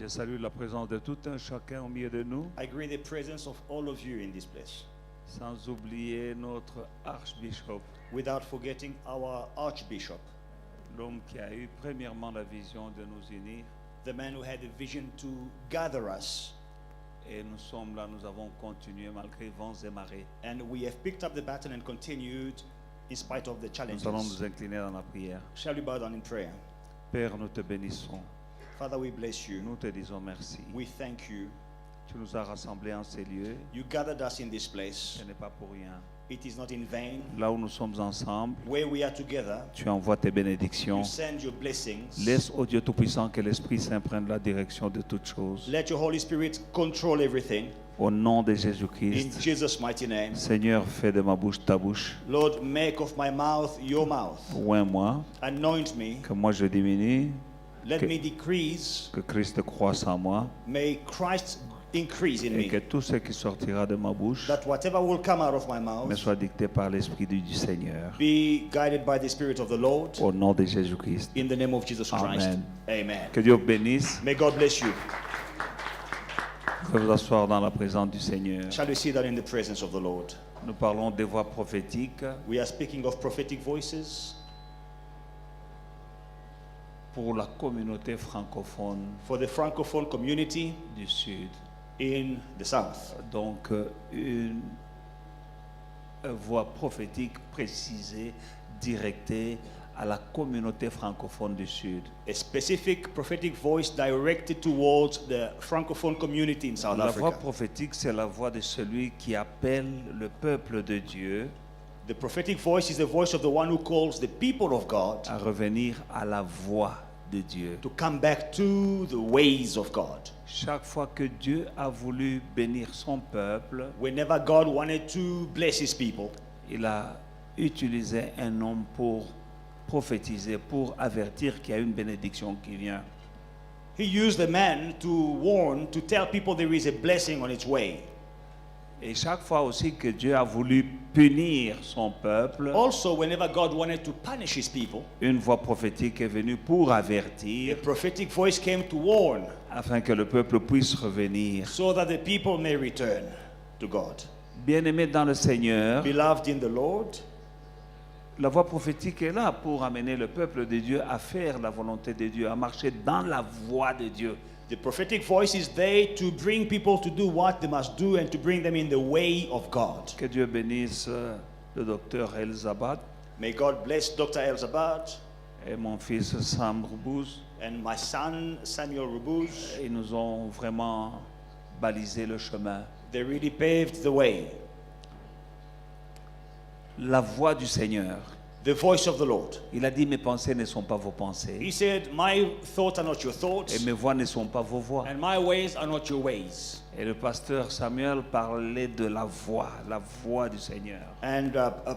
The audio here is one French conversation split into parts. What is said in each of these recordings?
Je salue la présence de tout un chacun au milieu de nous, I greet the presence of all of you in this place, sans oublier notre archbishop, without forgetting our Archbishop, l'homme qui a eu premièrement la vision de nous unir. the man who had a vision to gather us. Et nous sommes là, nous avons continué malgré vents et marées. And we have picked up the baton and continued in spite of the Nous allons challenges. nous incliner dans la prière. Shall we bow down in prayer? Père, nous te bénissons. Father, we bless you. Nous te disons merci. We thank you. Tu nous as rassemblés en ces lieux. You gathered us in this place. Ce n'est pas pour rien. It is not in vain. Là où nous sommes ensemble, Where we are together, tu envoies tes bénédictions. you send your blessings. Laisse, ô Dieu Tout-Puissant, que l'Esprit Saint prenne la direction de toutes choses. Let your Holy Spirit control everything. Au nom de In Jésus-Christ, Jesus' mighty name. Seigneur, fais de ma bouche ta bouche. Lord, make of my mouth your mouth. Oins-moi, Anoint me. que moi je diminue, Let Que- me decrease. que Christ croisse en moi, May Christ increase in et que me. tout ce qui sortira de ma bouche That whatever will come out of my me mouth soit dicté par l'Esprit du Seigneur. be guided by the Spirit of the Lord. Au nom de Jésus-Christ. In the name of Jesus Christ. Amen. Amen. Que Dieu vous bénisse. May God bless you. Vous pouvez vous asseoir dans la présence du Seigneur. Shall we sit down in the presence of the Lord? Nous parlons des voix prophétiques We are speaking of prophetic voices pour la communauté francophone for the Francophone community du Sud. in the South. Donc, une voix prophétique précisée, directée à la communauté francophone du Sud. A specific prophetic voice directed towards the Francophone community in South La voix Africa. prophétique, c'est la voix de celui qui appelle le peuple de Dieu The prophetic voice is the voice of the one who calls the people of God à revenir à la voix de Dieu. to come back to the ways of God. Chaque fois que Dieu a voulu bénir son peuple, Whenever God wanted to bless his people, il a utilisé un homme pour prophétiser, pour avertir qu'il y a une bénédiction qui vient. he used a man to warn, to tell people there is a blessing on its way. Et chaque fois aussi que Dieu a voulu punir son peuple, Also, whenever God wanted to punish his people, une voix prophétique est venue pour a avertir, prophetic voice came to warn afin que le peuple puisse revenir. so that the people may return to God. Bien-aimés dans le Seigneur, Beloved in the Lord, la voix prophétique est là pour amener le peuple de Dieu à faire la volonté de Dieu, à marcher dans la voie de Dieu. the prophetic voice is there to bring people to do what they must do and to bring them in the way of God. Que Dieu bénisse le docteur Elzabat May God bless Dr. Elzabat et mon fils Sam Rubuz. and my son Samuel Rubuz. Ils nous ont vraiment balisé le chemin. They really paved the way. La voix du Seigneur. The voice of the Lord. Il a dit, mes pensées ne sont pas vos pensées He said, my thoughts are not your et thoughts mes voix ne sont pas vos voix. and my ways are not your ways. Et le pasteur Samuel parlait de la voix du Seigneur. And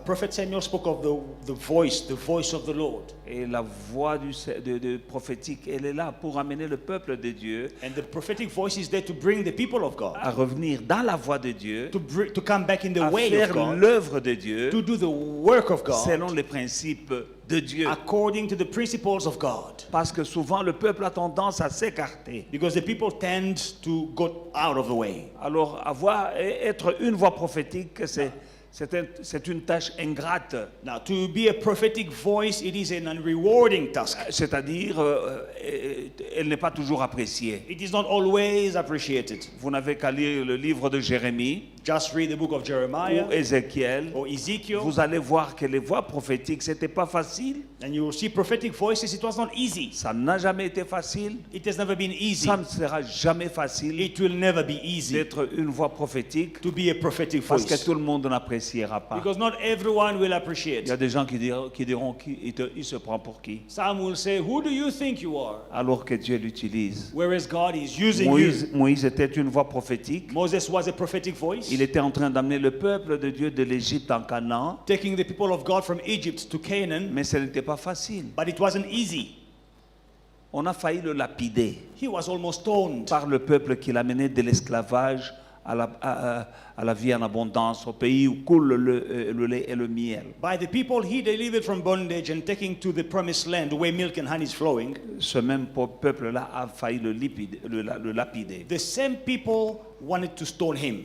Prophet Samuel spoke of the voice of the Lord. Et la voix de prophétique, elle est là pour amener le peuple de Dieu And the prophetic voice is there to bring the people of God, à revenir dans la voie de Dieu, to come back in the à way of faire God, l'œuvre de Dieu to do the work of God selon les principes de Dieu. according to the principles of God. Parce que souvent le peuple a tendance à s'écarter. Because the people tend to go out of the way. Alors être une voix prophétique, c'est une tâche ingrate. Now, to be a prophetic voice, it is an unrewarding task. C'est-à-dire, elle n'est pas toujours appréciée. It is not always appreciated. Vous n'avez qu'à lire le livre de Jérémie Just read the book of Jeremiah ou Ézéchiel. or Ezekiel, Vous allez voir que les voix prophétiques, c'était pas facile. and you will see prophetic voices. It was not easy. Ça n'a jamais été facile. It has never been easy. Ça ne sera jamais facile It will never be easy d'être une voix prophétique to be a prophetic parce que voice. tout le monde n'appréciera pas. Because not everyone will Il y appreciate. a des gens qui diront il se prend pour qui? Some will say, who do you think you are? Alors que Dieu l'utilise. Whereas God is using you. Moïse était une voix prophétique. Moses was a prophetic voice, Il était en train d'amener le peuple de Dieu de l'Égypte en Canaan, taking the people of God from Egypt to Canaan, mais ce n'était pas facile. but it wasn't easy. On a failli le lapider He was almost stoned par le peuple qui l'amenait de l'esclavage à la vie en abondance, au pays où coule le lait et le miel. By the people he delivered from bondage and taking to the promised land where milk and honey is flowing. Ce même peuple-là a failli le lapider. The same people wanted to stone him.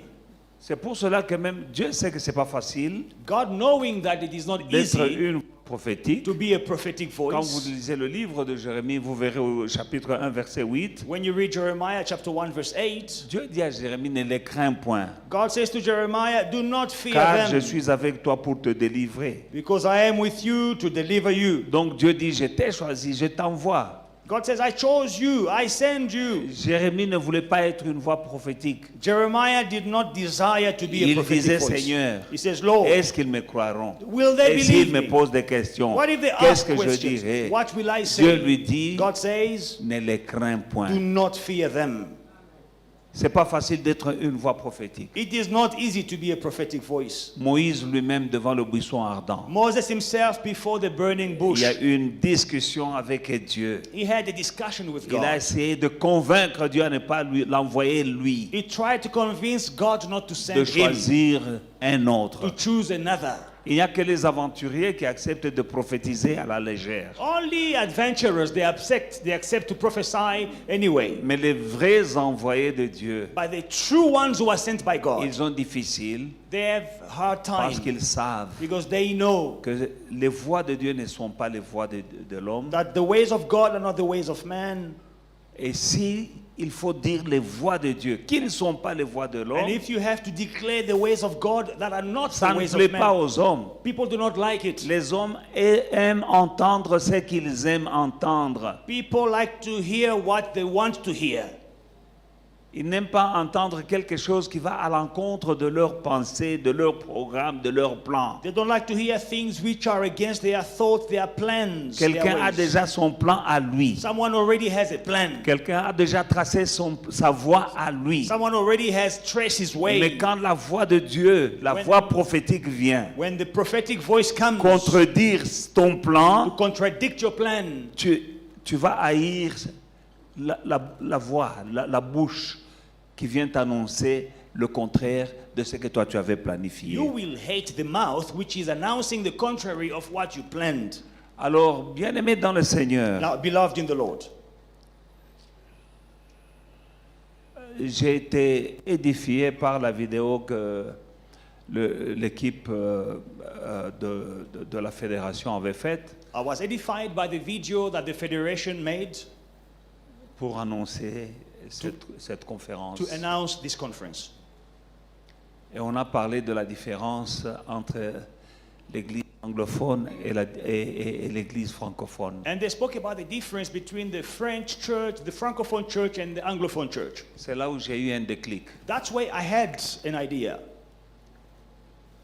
C'est pour cela que même Dieu sait que c'est pas facile God, knowing that it is not d'être easy une prophétique. to be a prophetic Quand vous voice. lisez le livre de Jérémie, vous verrez au chapitre 1, verset 8, When you read Jeremiah chapter 1 verse 8, Dieu dit à Jérémie, ne les crains point, God says to Jeremiah, do not fear car je them, suis avec toi pour te délivrer. because I am with you to deliver you. Donc Dieu dit, je t'ai choisi, je t'envoie. God says, I chose you, I send you. Jérémie ne voulait pas être une voix prophétique. Jeremiah did not desire to be a Il prophetic disait, voice. Seigneur, He says, Lord, est-ce qu'ils me croiront? will they Et s'ils believe me me? posent des questions, What if they qu'est-ce ask que je questions? dirai? What will I Dieu say? lui dit, God says, ne les crains do point. not fear them. C'est pas facile d'être une voix prophétique. It is not easy to be a prophetic voice. Moïse lui-même devant le buisson ardent. Moses himself before the burning Il bush, y a eu une discussion avec Dieu. he had a discussion with Il a God. essayé de convaincre Dieu à ne pas l'envoyer lui, He tried to convince God not to de send him, choisir un to autre. choose another. Il n'y a que les aventuriers qui acceptent de prophétiser à la légère. Only adventurers, they accept to prophesy anyway. Mais les vrais envoyés de Dieu, But the true ones who are sent by God, ils ont difficile they have hard parce time qu'ils savent because they know que les voies de Dieu ne sont pas les voies de l'homme. that the ways of God are not the ways of man. Et si il faut dire les voies de Dieu, qui ne sont pas les voies de And l'homme, if you have to declare the ways of God that are not ça the ne ways plaît of pas man, aux hommes. people do not like it. Les hommes aiment entendre ce qu'ils aiment entendre. People like to hear what they want to hear. Ils n'aiment pas entendre quelque chose qui va à l'encontre de leurs pensées, de leur programme, de leur plan. They don't like to hear things which are against their thoughts, their plans, their Quelqu'un a ways. déjà son plan à lui. Someone already has a plan. Quelqu'un a déjà tracé sa voie à lui. Someone already has traced his Mais way. quand la voix de Dieu, la When- voix prophétique vient When the prophetic voice comes contredire ton to plan, contradict your plan, tu vas haïr la voix, la bouche qui vient t'annoncer le contraire de ce que toi tu avais planifié. you will hate the mouth which is announcing the contrary of what you planned. Alors, bien-aimé dans le Seigneur, Now, beloved in the Lord, j'ai été édifié par la vidéo que l'équipe de la fédération avait faite I was edified by the video that the Federation made pour annoncer cette conférence. to announce this conference. Et on a parlé de la différence entre l'église anglophone et l'église francophone. And they spoke about the difference between the French church, the Francophone church, and the Anglophone church. C'est là où j'ai eu un déclic. That's why I had an idea.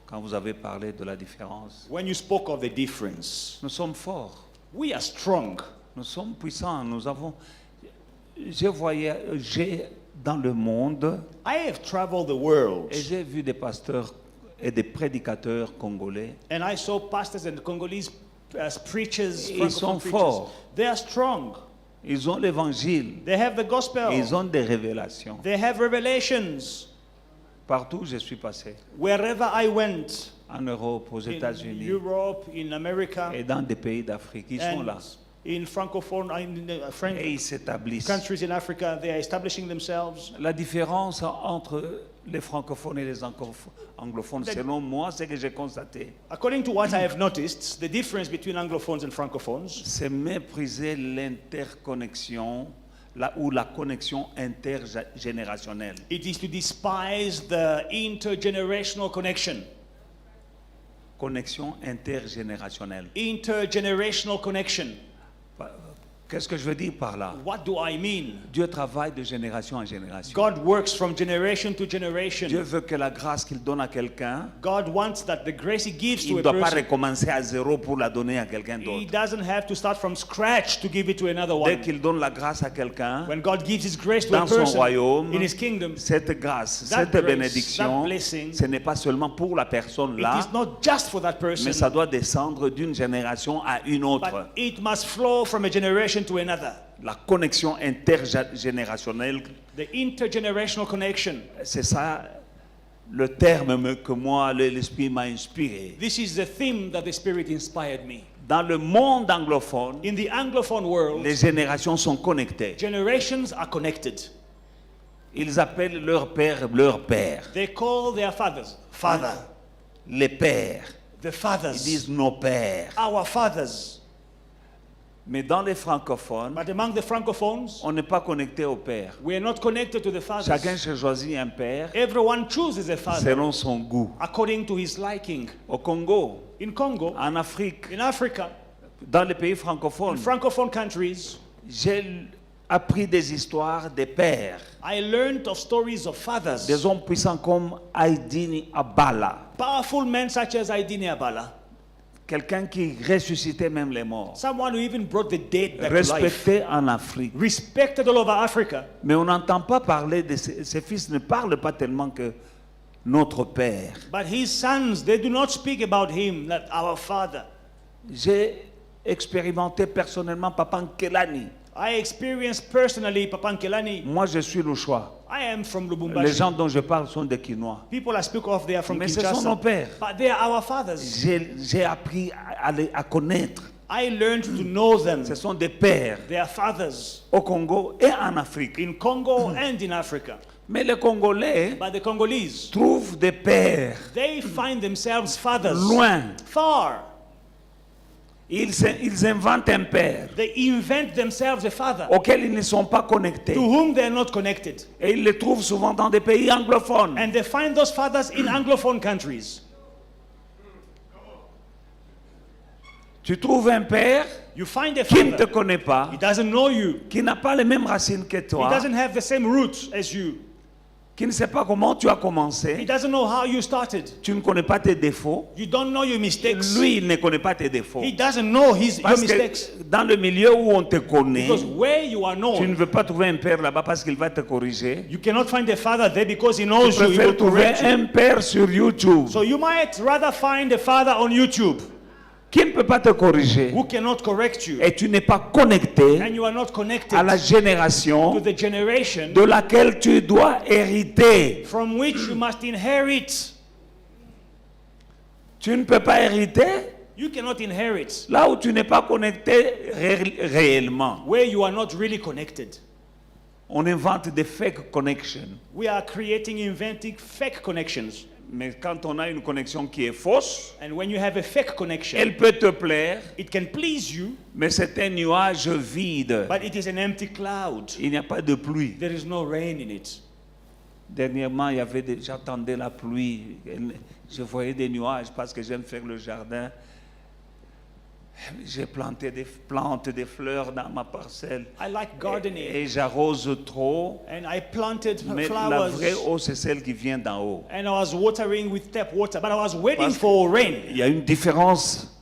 Quand vous avez parlé de la différence. When you spoke of the difference, Nous sommes forts, we are strong. nous sommes puissants, j'ai voyagé dans le monde I have traveled the world et j'ai vu des pasteurs et des prédicateurs congolais. and I saw pastors and Congolese preachers, Ils sont Francophone preachers. forts. They are strong. Ils ont l'évangile, They have the gospel. ils ont des révélations. They have revelations. Partout où je suis passé, Wherever I went, en Europe, aux in États-Unis Europe, in America, et dans des pays d'Afrique, ils sont and là. in Francophone, Et French ils s'établissent. countries in Africa, they are establishing themselves. La différence entre les francophones et les anglophones, selon moi, c'est que j'ai constaté, According to what I have noticed, the difference between Anglophones and Francophones c'est mépriser l'interconnexion, ou la connexion intergénérationnelle. it is to despise the intergenerational connection. Connexion intergénérationnelle. Intergenerational connection. Qu'est-ce que je veux dire par là? What do I mean? Dieu travaille de génération en génération. God works from generation to generation. Dieu veut que la grâce qu'il donne à quelqu'un, God wants that the grace He gives il to ne a doit pas person, recommencer à zéro pour la donner à quelqu'un He d'autre. doesn't have to start from scratch to give it to another Dès one. qu'il donne la grâce à quelqu'un, When God gives His grace to a dans son person royaume, in His kingdom, cette grâce, that cette grace, bénédiction, that blessing, ce n'est pas seulement pour la personne it là, is not just for that person, mais ça doit descendre d'une génération à une autre. but it must flow from a generation generation to another. La connexion intergénérationnelle, The intergenerational connection. c'est ça le terme que moi, l'Esprit m'a inspiré. This is the theme that the Spirit inspired me. Dans le monde anglophone, In the Anglophone world, les générations sont connectées. generations are connected. Ils appellent leur père. They call their fathers, father. Les pères. The Ils fathers, disent nos pères. our fathers. Mais dans les francophones, But among the Francophones, on n'est pas connecté au père. we are not connected to the fathers. Chacun se choisit un père Everyone chooses a father selon son goût. according to his liking. Au Congo, In Congo, en Afrique, in Africa, dans les pays in francophones, Francophone countries, j'ai appris des histoires des pères, I learned of stories of fathers. des hommes puissants comme Aïdini Abala, Powerful men such as Aidini Abala. quelqu'un qui ressuscitait même les morts, Someone who even brought the dead back to life. respecté en Afrique. Respected all over Africa. Mais on n'entend pas parler de ses fils, ne parlent pas tellement que notre père. But his sons, they do not speak about him, that our father. J'ai expérimenté personnellement Papa Nkelani. I experienced personally Papankelani. Moi, je suis le choix. I am from Les Lubumbashi. gens dont je parle sont des Quinois. People I speak of, they are from Mais ce sont nos Kinshasa. pères. But they are our fathers. J'ai appris à connaître. I learned to know them. Ce sont des pères They are fathers au Congo et en Afrique. in Congo and in Africa. Mais les Congolais But the Congolese, trouvent des pères they find themselves fathers loin. far. Ils inventent un père They invent themselves a father auquel ils ne sont pas connectés. to whom they are not connected. Et ils les trouvent souvent dans des pays anglophones. And they find those fathers in Anglophone countries. Tu trouves un père You find a qui ne te father, connaît pas, he doesn't know you. qui n'a pas les mêmes racines que He toi, doesn't have the same roots as you. qui ne sait pas comment tu as He commencé. doesn't know how you started. Tu ne connais pas tes défauts. You don't know your mistakes. Lui, il ne connaît pas tes défauts. He doesn't know your Parce mistakes. que dans le milieu où on te connaît, Because where you are tu ne known, veux pas trouver un père là-bas parce qu'il va te corriger. you cannot find a father there because he Tu knows you. He préfères will trouver correct you. un père sur YouTube So you might rather find a father on YouTube qui ne peut pas te corriger. who cannot correct you. Et tu n'es pas connecté And you are not connected à la génération to the generation de laquelle tu dois hériter. from which you must inherit. Tu ne peux pas hériter You cannot inherit là où tu n'es pas connecté réellement. where you are not really connected. On invente des fake connections. We are inventing fake connections. Mais quand on a une connexion qui est fausse, And when you have a fake connection, elle peut te plaire, it can please you, mais c'est un nuage vide. but it is an empty cloud. Il n'y a pas de pluie. There is no rain in it. Dernièrement, j'attendais la pluie. Je voyais des nuages parce que j'aime faire le jardin. J'ai planté des plantes, des fleurs dans ma parcelle. I like gardening, Et j'arrose trop. and I planted Mais la vraie flowers, eau, c'est celle qui vient d'en haut. and I was watering with tap water, but I was waiting Parce for rain. Il y a une différence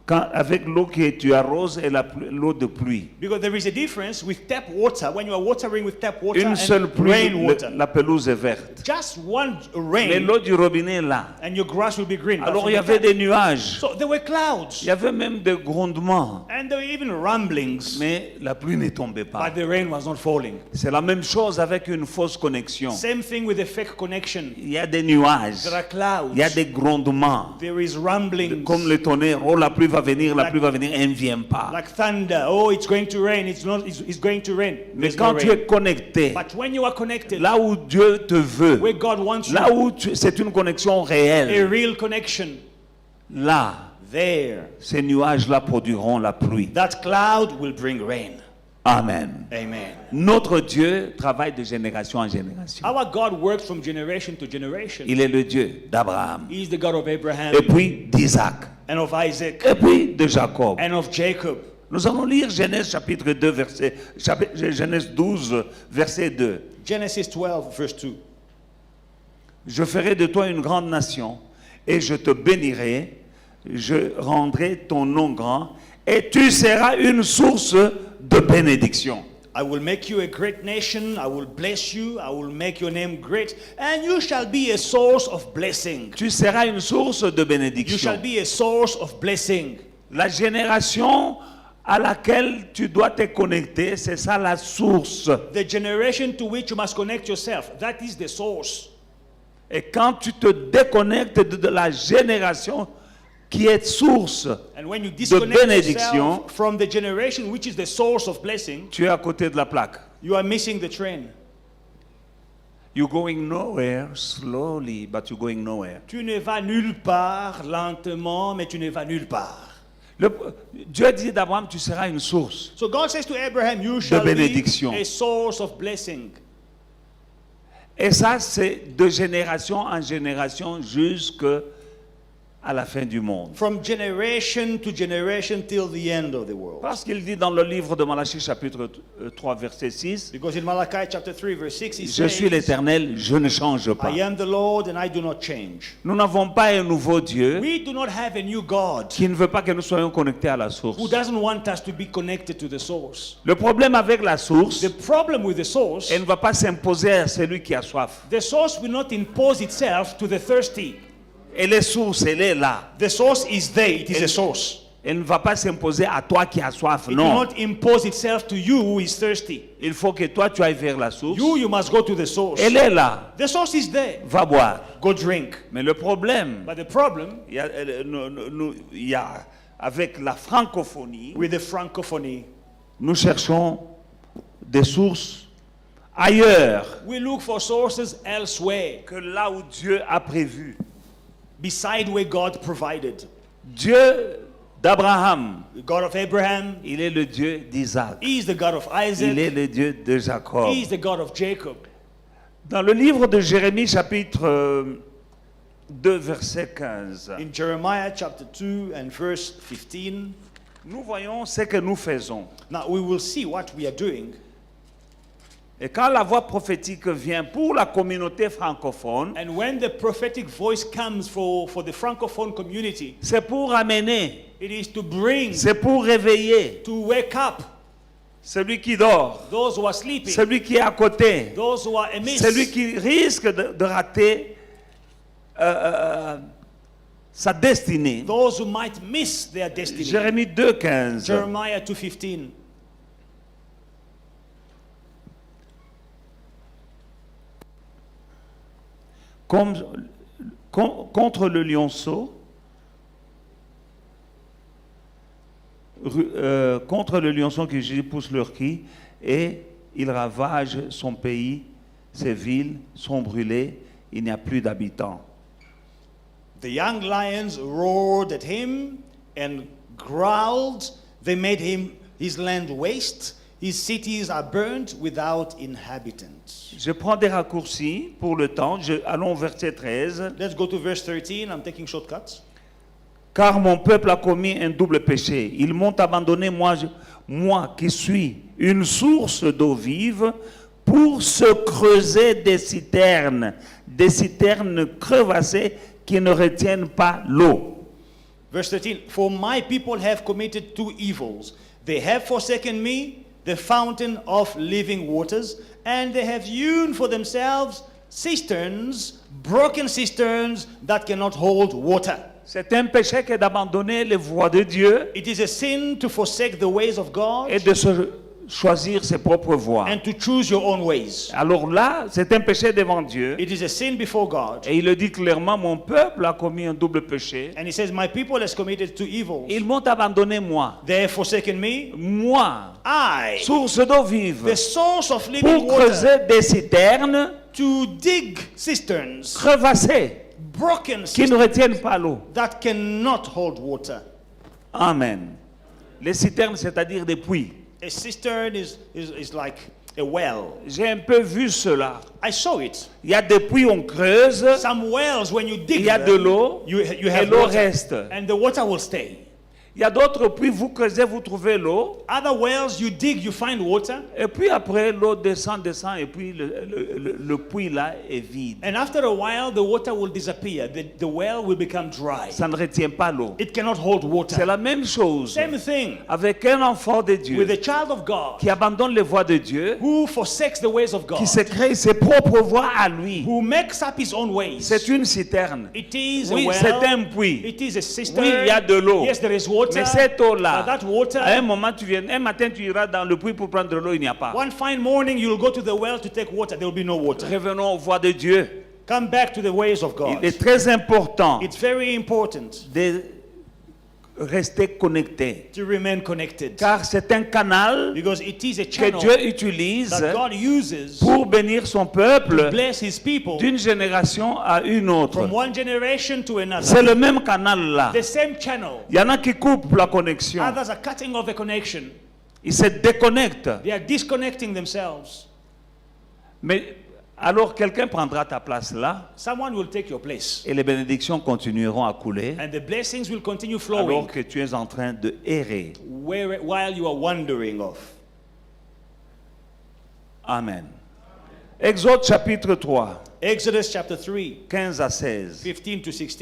avec l'eau que tu arroses et l'eau de pluie. Because there is a difference with tap water, when you are watering with tap water Une seule and pluie, rainwater. la pelouse est verte. Just one Mais rain, l'eau du robinet est là. and your grass will be green. But Alors from il y the avait tap- des nuages. So there were clouds, Il y avait même des grondements. and there were even rumblings, Mais la pluie ne tombait pas. but the rain was not falling. C'est la même chose avec une fausse connexion. Same thing with a fake connection. Il y a des nuages. There are clouds. Il y a des grondements. There is rumblings. Comme le tonnerre. Oh, la pluie va venir, la pluie va venir. Elle ne vient pas. Like thunder. Oh, it's going to rain. It's not. It's going to rain. Mais There's no quand tu rain. es connecté, But when you are connected, là où Dieu te veut, where God wants you, là où c'est une connexion a réelle, real connection, là, there, ces nuages-là produiront la pluie. that cloud will bring rain. Amen. Amen. Notre Dieu travaille de génération en génération. Our God works from generation to generation. Il est le Dieu d'Abraham, He is the God of Abraham et puis d'Isaac, and of Isaac et puis de Jacob. and of Jacob. Nous allons lire Genèse chapitre 2, Genèse 12, verset 2. Genesis 12, verse 2. Je ferai de toi une grande nation et je te bénirai, je rendrai ton nom grand et tu seras une source de bénédiction. I will make you a great nation. I will bless you. I will make your name great. And you shall be a source of blessing. Tu seras une source de You shall bénédiction. be a source of blessing. La génération à laquelle tu dois te connecter, c'est ça la source. The generation to which you must connect yourself, that is the source. Et quand tu te déconnectes de la génération qui est source, And when you disconnect bénédiction, yourself from the generation which is the source of blessing, tu es à côté de la plaque. you are missing the train. You're going nowhere slowly, but you're going nowhere. Tu ne vas nulle part lentement, mais tu ne vas nulle part. Dieu dit d'Abraham, tu seras une source. So God says to Abraham, you shall be bénédiction. a source of blessing. Et ça, c'est de génération en génération jusqu'à la fin du monde. From generation to generation till the end of the world. Parce qu'il dit dans le livre de Malachie chapitre 3 verset 6, Because in Malachi chapter 3 verse 6 he je suis says, l'Éternel, je ne change pas. I am the Lord and I do not change. Nous n'avons pas un nouveau Dieu We do not have a new God qui ne veut pas que nous soyons connectés à la source. who doesn't want us to be connected to the source. Le problème avec la source, The problem with the source, elle ne va pas s'imposer à celui qui a soif. the source will not impose itself to the thirsty. Elle est source, elle est là. The source is there, it is a source. Elle ne va pas s'imposer à toi qui as soif, It will non. not impose itself to you who is thirsty. Il faut que toi tu ailles vers la source. You must go to the source. Elle est là. The source is there. Va boire. Go drink. Mais le problème, But the problem il y a avec la francophonie, with the francophonie, nous cherchons des sources ailleurs we look for sources elsewhere que là où Dieu a prévu. beside where God provided. Dieu d'Abraham, The God of Abraham, il est le Dieu d'Isaac. He is the God of Il Isaac, est le Dieu de Jacob. He is the God of Jacob. Dans le livre de Jérémie chapitre 2 verset 15, In Jeremiah chapter 2 and verse 15, nous voyons ce que nous faisons. now we will see what we are doing. Et quand la voix prophétique vient pour la communauté francophone, And when the prophetic voice comes for the francophone community, c'est pour amener, it is to bring, c'est pour réveiller to wake up celui qui dort, those who are sleeping, celui qui est à côté, those who are amiss, celui qui risque de rater sa destinée. those who might miss their destiny. Jérémie 2,15. Jeremiah 2:15. Contre le lionceau, qui pousse leur cri, et il ravage son pays, ses villes sont brûlées, il n'y a plus d'habitants. The young lions roared at him and growled. They made his land waste. His cities are burnt without inhabitants. Je prends des raccourcis pour le temps. Allons au verset 13. Let's go to verse 13. I'm taking shortcuts. Car mon peuple a commis un double péché. Ils m'ont abandonné, moi qui suis une source d'eau vive, pour se creuser des citernes crevassées qui ne retiennent pas l'eau. Verse 13. For my people have committed two evils. They have forsaken me, the fountain of living waters, and they have hewn for themselves cisterns, broken cisterns that cannot hold water. C'est un péché que d'abandonner les voies de Dieu It is a sin to forsake the ways of God et de choisir ses propres voies. and to choose your own ways. Alors là, c'est un péché devant Dieu. It is a sin before God. Et il le dit clairement, mon peuple a commis un double péché. And he says, my people has committed two evils. Ils m'ont abandonné, moi. They have forsaken me, Moi, I, source d'eau vive, the source of living pour water, creuser des citernes to dig cisterns, crevassées broken qui ne cisterns retiennent pas l'eau. that cannot hold water. Amen. Les citernes, c'est-à-dire des puits. A cistern is like a well. J'ai un peu vu cela. I saw it. Il y a des puits, on creuse, Some wells, when you il dig y a de them, l'eau, you et have l'eau water, reste. and the water will stay. Il y a d'autres puits, vous creusez, vous trouvez l'eau, Other wells, you dig, you find water, et puis après, l'eau descend, et puis le puits là est vide. and after a while, the water will disappear. The well will become dry. Ça ne retient pas l'eau. It cannot hold C'est water. la même chose Same thing avec un enfant de Dieu with a child of God qui abandonne les voies de Dieu, who forsakes the ways of God, qui se crée ses propres voies à lui. who makes up his own ways. C'est une citerne. It is Oui, a c'est well. un puits. It is a cistern. Oui, il y a de l'eau. Yes, there is water. water. Mais cette eau-là, But that water, à un moment, un matin, tu iras dans le puits pour prendre de l'eau, il n'y a pas. one fine morning you'll go to the well to take water. There will be no water. Revenons aux voies de Dieu. Come back to the ways of God. Il est très important It's very important de rester connecté. to remain connected. Car c'est un canal Because it is a que channel Dieu utilise that God uses pour bénir son to peuple bless his people d'une génération à une autre. from one generation to C'est another. le même canal là. The same channel. Il y en a qui coupent la connexion. Others are cutting off the connection. Ils se déconnectent. They are disconnecting themselves. Mais alors quelqu'un prendra ta place là Someone will take your place. et les bénédictions continueront à couler And the blessings will continue alors flowing que tu es en train de errer. while you are wandering off. Amen. Exode chapitre 3, Exodus chapter 3, 15 à 16. 15 to 16.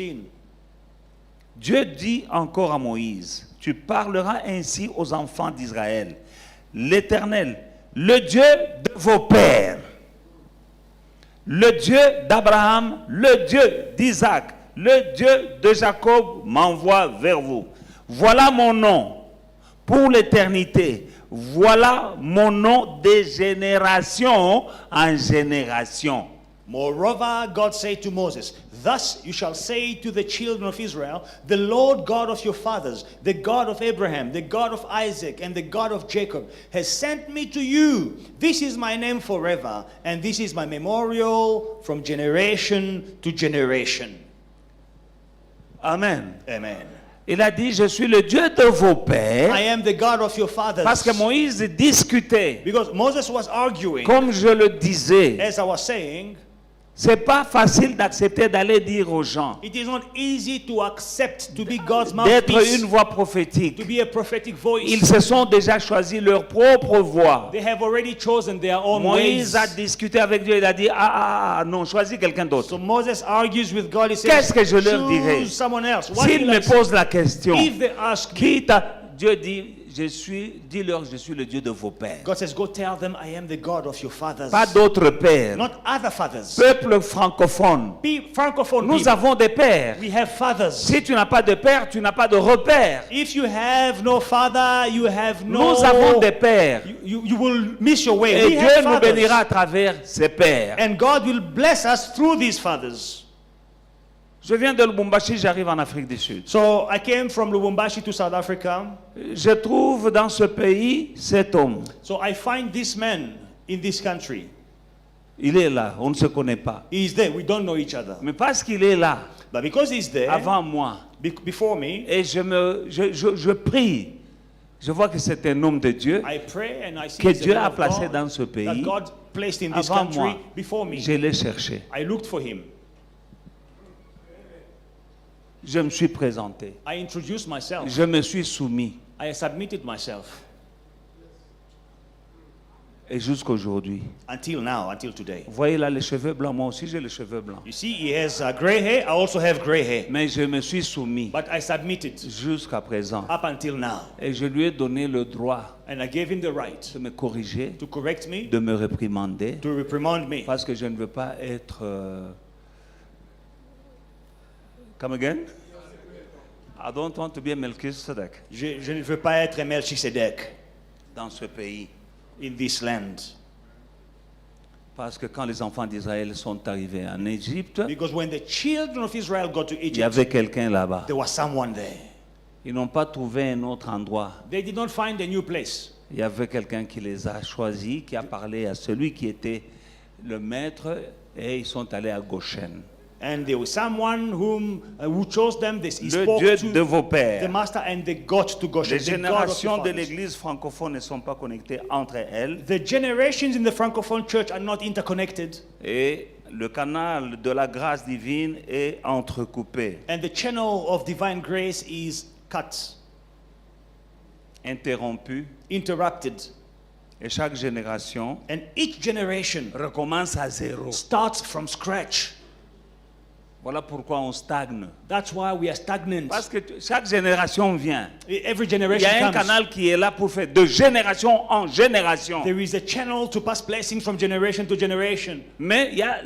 Dieu dit encore à Moïse, tu parleras ainsi aux enfants d'Israël. L'Éternel, le Dieu de vos pères, le Dieu d'Abraham, le Dieu d'Isaac, le Dieu de Jacob m'envoie vers vous. Voilà mon nom pour l'éternité. Voilà mon nom de génération en génération. Moreover, God said to Moses, thus you shall say to the children of Israel, the Lord God of your fathers, the God of Abraham, the God of Isaac, and the God of Jacob, has sent me to you. This is my name forever, and this is my memorial from generation to generation. Amen. Amen. Il a dit, je suis le Dieu de vos pères. I am the God of your fathers. Parce que Moïse discutait. Because Moses was arguing, Comme je le disais, as I was saying, c'est pas facile d'accepter d'aller dire aux gens, it is not easy to accept to be God's d'être mouthpiece, une voix to prophétique. be a prophetic voice. Ils se sont déjà choisis leur propre voix. They have already chosen their own Moïse ways. a discuté avec Dieu, il a dit, non, choisis quelqu'un d'autre. So Moses argues with God. He says, Qu'est-ce que je leur dirai? choose someone else. What S'ils will me I say? posent la question, If they ask me, qui t'a... Dieu dit, dis-leur, je suis le Dieu de vos pères. God says, go tell them I am the God of your fathers. Pas d'autres pères. Not other fathers. Peuple francophone, Francophone nous people. avons des pères. We have fathers. Si tu n'as pas de père, tu n'as pas de repère. If you have no father, you have no... Nous avons des pères. You will miss your way. Et We Dieu have nous fathers. bénira à travers ses pères. And God will bless us through these fathers. Je viens de Lubumbashi, j'arrive en Afrique du Sud. So I came from Lubumbashi to South Africa. Je trouve dans ce pays cet homme. So I find this man in this country. Il est là, on ne se connaît pas. He is there. We don't know each other. Mais parce qu'il est là, But because he's there, avant moi, before me, et je prie, je vois que c'est un homme de Dieu I pray and I see que he's a Dieu man a of placé God, dans ce that pays. God placed in this Avant country moi, before me. je l'ai cherché. I looked for him. Je me suis présenté. I introduced myself. Je me suis soumis. I submitted myself Et jusqu'aujourd'hui. until now, until today. Vous voyez là les cheveux blancs, moi aussi j'ai les cheveux blancs. You see, he has gray hair. I also have gray hair. Mais je me suis soumis But I submitted jusqu'à présent. up until now. Et je lui ai donné le droit And I gave him the right de me corriger, to correct me, de me réprimander, to reprimand me. parce que je ne veux pas être... Come again? I don't want to be a Melchizedek Je ne veux pas être Melchizedek dans ce pays. in this land. Parce que quand les enfants d'Israël sont arrivés en Égypte, Because when the children of Israel got to il y Egypt, avait quelqu'un là-bas. there was someone there. Ils n'ont pas trouvé un autre endroit. They did not find a new place. Il y avait quelqu'un qui les a choisis, qui a parlé à celui qui était le maître, et ils sont allés à Goshen. And there was someone who chose them. He Le spoke Dieu to de vos the pères. master and they got to Goshen. Les The God of générations your de fathers. l'église francophone ne sont pas connectées entre elles. The generations in the Francophone church are not interconnected. Et le canal de la grâce divine est entrecoupé, And the channel of divine grace is cut, interrompu. interrupted. Et chaque génération And each generation recommence à zéro. starts from scratch. Voilà pourquoi on stagne. That's why we are stagnant. Parce que chaque génération vient. Every Il generation y a un comes. canal qui est là pour faire de génération en génération. There is a channel to pass blessings from generation to generation. Mais il y a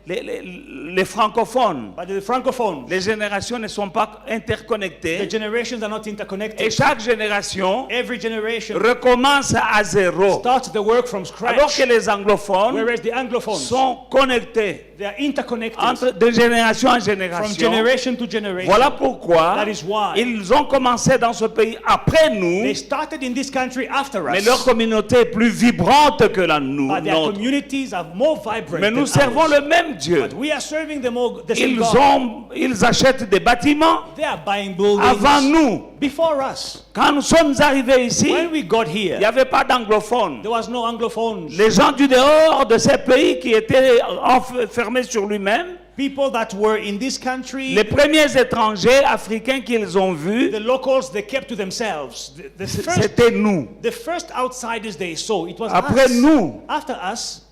les francophones. But the francophones, Les générations ne sont pas the interconnectées. generations are not Et interconnected. chaque génération Every generation recommence à zéro. starts the work from Alors scratch. que les anglophones Whereas the Anglophones, sont connectés they are interconnected entre de génération en from génération. generation to generation. Voilà pourquoi That is why ils ont commencé dans ce pays après nous, they started in this country after mais us. leur communauté est plus vibrante que la But their nôtre. communities are more vibrant Mais nous than servons ours. le même Dieu. But we are serving the same God. Ils achètent des bâtiments They are buying buildings avant nous. before us. Quand nous sommes arrivés ici, When we got il n'y here, avait pas d'anglophones. there was no Anglophones. Les gens du dehors de ces pays qui étaient enfermés sur lui-même, People that were in this country, les premiers étrangers africains qu'ils ont vus, the locals, they kept to themselves. c'était nous. The first outsiders they saw, it was Après us. nous, After us,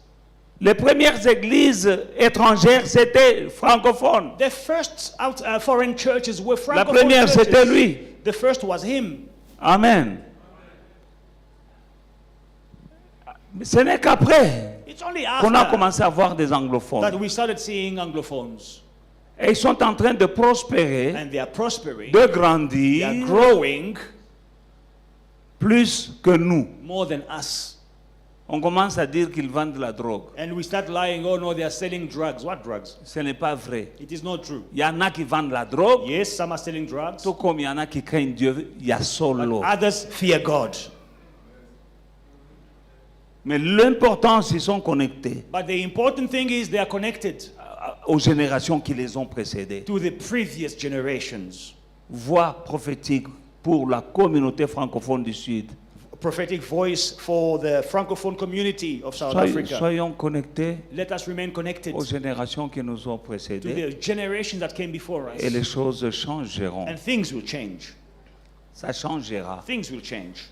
les premières églises étrangères, c'était francophone. the first foreign churches were La francophone première, churches. c'était lui. The first was him. Amen. Ce n'est qu'après It's only qu'on a after commencé à voir des that anglophones. we started seeing Anglophones. Et ils sont en train de prospérer, And they are prospering. de They are grandir growing plus que nous. more than us. On commence à dire qu'ils vendent de la drogue. And we start lying, oh no, they are selling drugs. What drugs? Ce n'est pas vrai. It is not true. Il y en a qui vendent la drogue, Yes, some are selling drugs. tout comme il y en a qui craignent Dieu, il y a solo. Others fear God. Mais l'important, ils sont connectés But the important thing is they are connected aux générations qui les ont précédées. to the previous generations. Voix prophétique pour la communauté francophone du Sud. Prophetic voice for the francophone community of South Africa. Soyons connectés Let us remain connected aux générations qui nous ont to précédés the generations that came before us. et les choses changeront. And things will change. Ça changera. Things will change.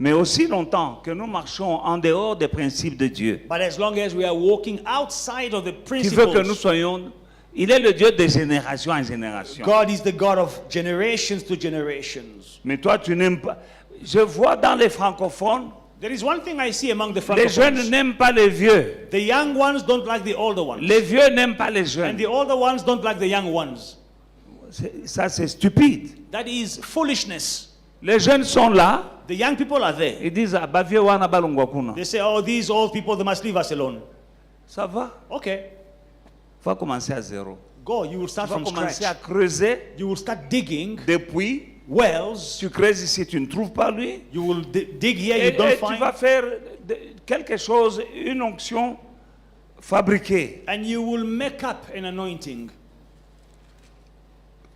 Mais aussi longtemps que nous marchons en dehors des principes de Dieu, But as long as we are walking outside of the qui veut que nous principles, soyons... Il est le Dieu de génération en génération. God is the God of generations to generations. Mais toi, tu n'aimes pas... Je vois dans les francophones, There is one thing I see among the les jeunes francophones. n'aiment pas les vieux. The young ones don't like the older ones. Les vieux n'aiment pas les And jeunes. the older ones don't like the young ones. Ça, c'est stupide. That is foolishness. Les jeunes sont là, The young people are there. ils disent, ah, bah, vieux wana balungwa kuna. They say, oh, these old people, they must leave us alone. Ça va, Okay, faut commencer à zéro. go. You will start Tu vas from commencer à scratch. creuser You will start digging depuis. wells. Tu creuses ici, tu ne trouves pas lui. You will dig here, Et, you don't et tu vas find. faire quelque chose, une onction fabriquée. And you will make up an anointing.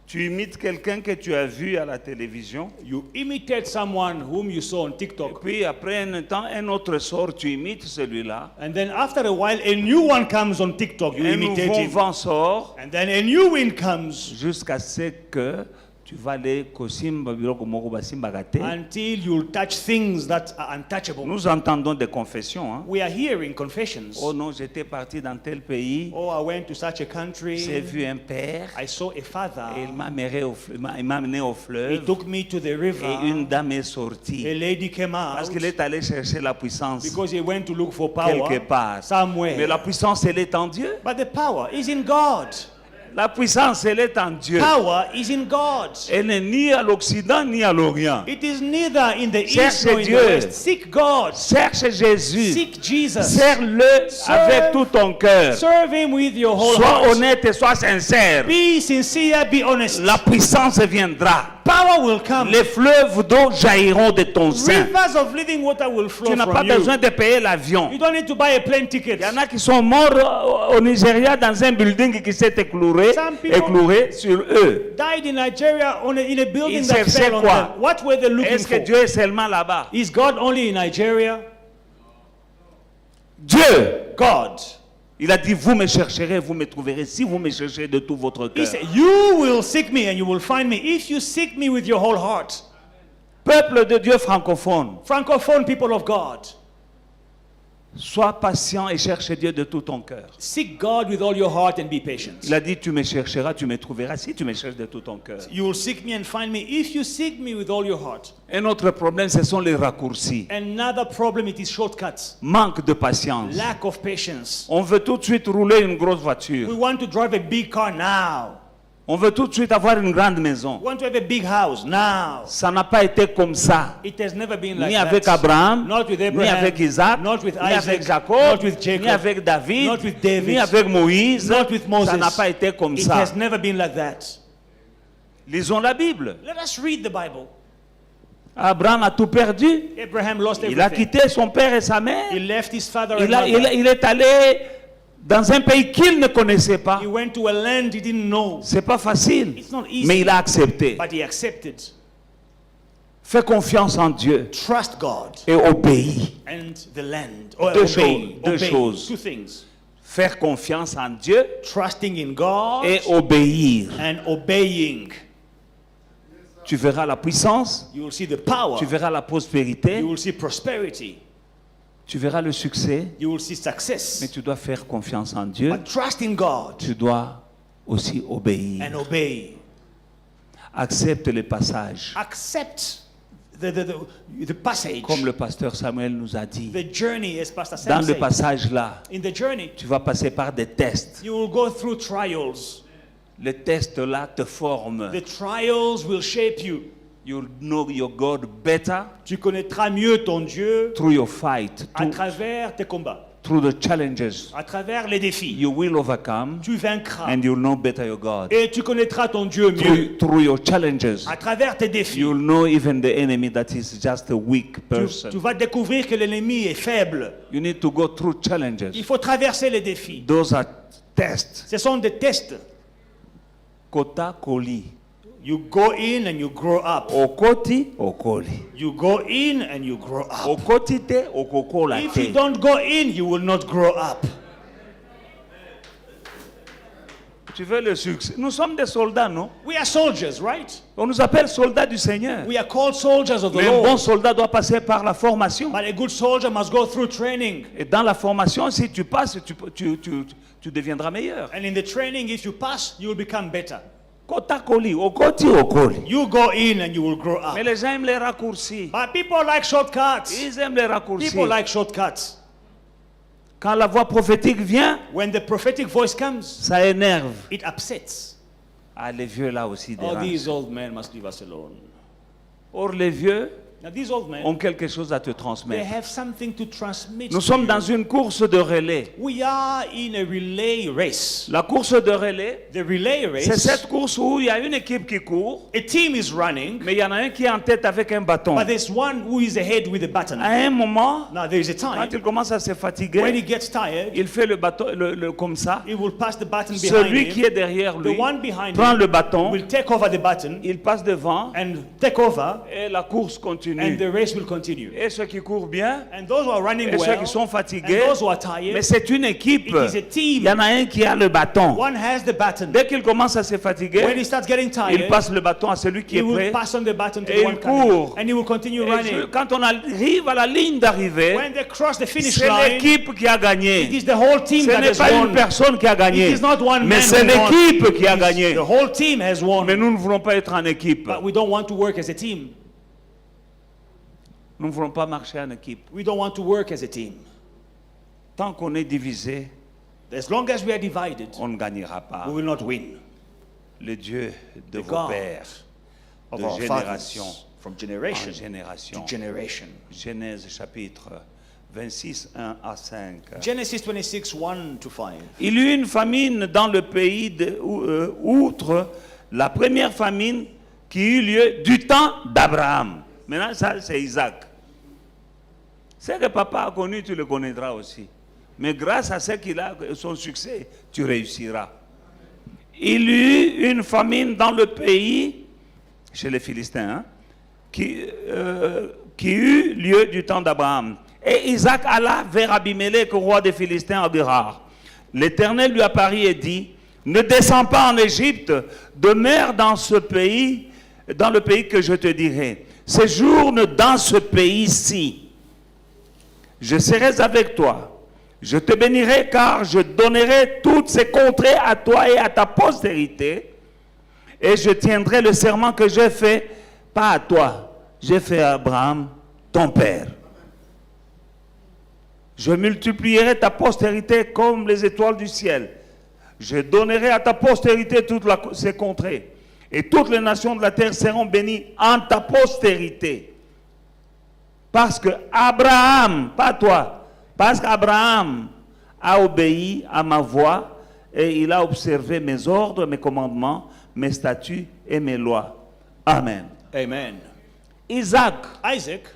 Tu imites quelqu'un que tu as vu à la télévision. You imitate someone whom you saw on Et TikTok. puis après un temps, un autre sort, tu imites celui-là. And then after a while, a new one comes on TikTok. You Un imitate nouveau him. vent sort And then a new wind comes jusqu'à ce que tu vas aller kosimba biloko moko basimbaka te. until you'll touch things that are untouchable. Nous entendons des confessions. Hein. We are hearing confessions. Oh non, j'étais parti dans tel pays, Oh, I went to such a j'ai country. vu un père, I saw a et father. il m'a amené au He fleuve, took me to the river. et une dame est A sortie. lady came Parce out qu'il est allé chercher la puissance because he went to look for quelque power part. Mais somewhere. la puissance, elle est en Dieu. But the power is in God. La puissance, elle est en Dieu. Power is in God. Elle n'est ni à l'Occident ni à l'Orient. It is neither in the Cherche east nor in the Dieu. west. Seek God. Cherche Jésus. Seek Jesus. Serre-le avec tout ton cœur. Serve him with your whole Sois heart. honnête et sois sincère. Be sincere, be honest. La puissance viendra. Power will come. Les fleuves d'eau jailliront de ton sein. Rivers of living water will Tu flow n'as pas from you. besoin de payer l'avion. You don't need to buy a plane ticket. Il y en a qui sont morts au Nigeria dans un building qui s'est écroulé sur eux. Died in Nigeria in a building Ils that cherchaient fell on quoi? them. What were they looking Est-ce que for? Dieu est seulement là-bas? Is God only in Nigeria? Dieu, God. il a dit, vous me chercherez, vous me trouverez si vous me cherchez de tout votre He cœur. said, you will seek me and you will find me if you seek me with your whole heart. Peuple de Dieu francophone, Francophone people of God. Sois patient et cherche Dieu de tout ton cœur. Seek God with all your heart and be patient. Il a dit, tu me chercheras, tu me trouveras si tu me cherches de tout ton cœur. You will seek me and find me if you seek me with all your heart. Un autre problème, ce sont les raccourcis. Another problem, it is shortcuts. Manque de patience. Lack of patience. On veut tout de suite rouler une grosse We voiture. want to drive a big car now. On veut tout de suite avoir une grande maison. We want to have a big house now. Ça n'a pas été comme ça. It has never been like Ni avec that. Abraham, Not with ni Abraham, avec Isaac, not with ni avec Isaac, Jacob, not with Jacob, ni avec David, not with David, ni avec Moïse. not with Moses. Ça n'a pas été comme It ça. has never been like that. Lisons la Bible. Let us read the Bible. Abraham a tout perdu. Abraham lost Il a everything. quitté son père et sa mère. He left his father and Il mother. est allé dans un pays qu'il ne connaissait pas. He went to a land he didn't know, C'est pas facile, It's not easy. mais il a accepté. but he accepted. Fais confiance en Dieu Trust God et obéis. and the land. Or Deux obey. choses, deux Obey. choses. Two things. Faire confiance en Dieu Trusting in God et obéir. and obeying. Tu verras la puissance, You will see the power. tu verras la prospérité, You will see prosperity. tu verras le succès, You will see mais success. tu dois faire confiance en Dieu. But trust in God Tu dois aussi obéir. and obey. Accepte les passages, Accept the passage. comme le pasteur Samuel nous a dit. The journey, as Pastor Dans Sam le said. passage là, In the journey, tu vas passer par des tests. you will go through trials. Les tests là te forment. The trials will shape you. You'll know your God better Tu connaîtras mieux ton Dieu through your fight, à travers tes combats, through the challenges. à travers les défis. You will overcome Tu vaincras and you'll know better your God. et tu connaîtras ton Dieu mieux. Through your challenges, À travers tes défis, you'll know even the enemy that is just a weak tu person. vas découvrir que l'ennemi est faible. You need to go through Il challenges. faut traverser les défis. Those are tests. Ce sont des tests. Kota koli. You go in and you grow up. Okoti okoli. You go in and you grow up. Okoti te okokola If you te. don't go in, you will not grow up. Tu veux le succès? Nous sommes des soldats, non? We are soldiers, right? On nous appelle soldats du Seigneur. We are called soldiers of the Mais un bon Lord. soldat doit passer par la formation. But a good soldier must go through training. Et dans la formation, si tu passes, tu deviendras meilleur. And in the training, if you pass, you will become better. Kota koli, okoti okoli. You go in and you will grow up. Mais les gens aiment les raccourcis. But people like shortcuts. Ils aiment les raccourcis. People like shortcuts. Quand la voix prophétique vient, When the prophetic voice comes, ça énerve. it upsets. Ah, les vieux là aussi Oh, these dérangent. old men must leave us alone. Or, les vieux Now, these old men, ont quelque chose à te they transmettre. have something to transmit. Nous to sommes you. dans une course de relais. We are in a relay race. La course de relais, The relay c'est race, cette course où il y a une équipe qui court, a team is running, mais il y en a un qui est en tête avec un bâton. but there's one who is ahead with a button. À un moment, Now, there is a quand time il commence à se when he fatiguer, gets tired, il fait le bâton comme ça. he will pass the button behind Celui qui him. est derrière The lui one behind prend him le bâton, will take over the button il passe devant and take over, et la course and continue. the race will continue. Et ceux qui courent bien, And those who are running et ceux well, qui sont and fatigués, those who are mais tired, c'est une équipe. it is a Il team. y en a un qui a le bâton. One has the button. Dès qu'il commence à se When fatiguer, he starts getting il tired, passe le bâton à celui qui he est will prêt. pass on the button to Et the one il coming, court. and he will continue Et running. quand on arrive à la ligne d'arrivée, When they cross the finish c'est line, l'équipe qui a it gagné. is the whole team Ce that n'est has pas une won. personne qui a gagné, It is not one mais man c'est who won. l'équipe qui a It is gagné. the whole team has won. Mais nous ne voulons pas être en équipe. But we don't want to work as a team. Nous ne voulons pas marcher en équipe. We don't want to work as a team. Tant qu'on est divisé, As long as we are divided, on ne gagnera pas. we will not win. Le Dieu de The vos God pères, Of de our génération fathers, from en generation génération. to generation. Genèse chapitre 26, 1 à 5. Genesis 26, 1 to 5. Il y eut une famine dans le pays outre la première famine qui eut lieu du temps d'Abraham. Maintenant, ça, c'est Isaac. Ce que papa a connu, tu le connaîtras aussi. Mais grâce à ce qu'il a, son succès, tu réussiras. Il y eut une famine dans le pays, chez les Philistins, hein, qui eut lieu du temps d'Abraham. Et Isaac alla vers Abimelech, roi des Philistins, à Guérar. L'Éternel lui apparut et dit, ne descends pas en Égypte, demeure dans ce pays, dans le pays que je te dirai. Séjourne dans ce pays-ci. Je serai avec toi. Je te bénirai car je donnerai toutes ces contrées à toi et à ta postérité. Et je tiendrai le serment que j'ai fait, pas à toi, j'ai fait à Abraham, ton père. Je multiplierai ta postérité comme les étoiles du ciel. Je donnerai à ta postérité toutes ces contrées. Et toutes les nations de la terre seront bénies en ta postérité. Parce que Abraham, pas toi, parce qu'Abraham a obéi à ma voix et il a observé mes ordres, mes commandements, mes statuts et mes lois. Amen. Amen. Isaac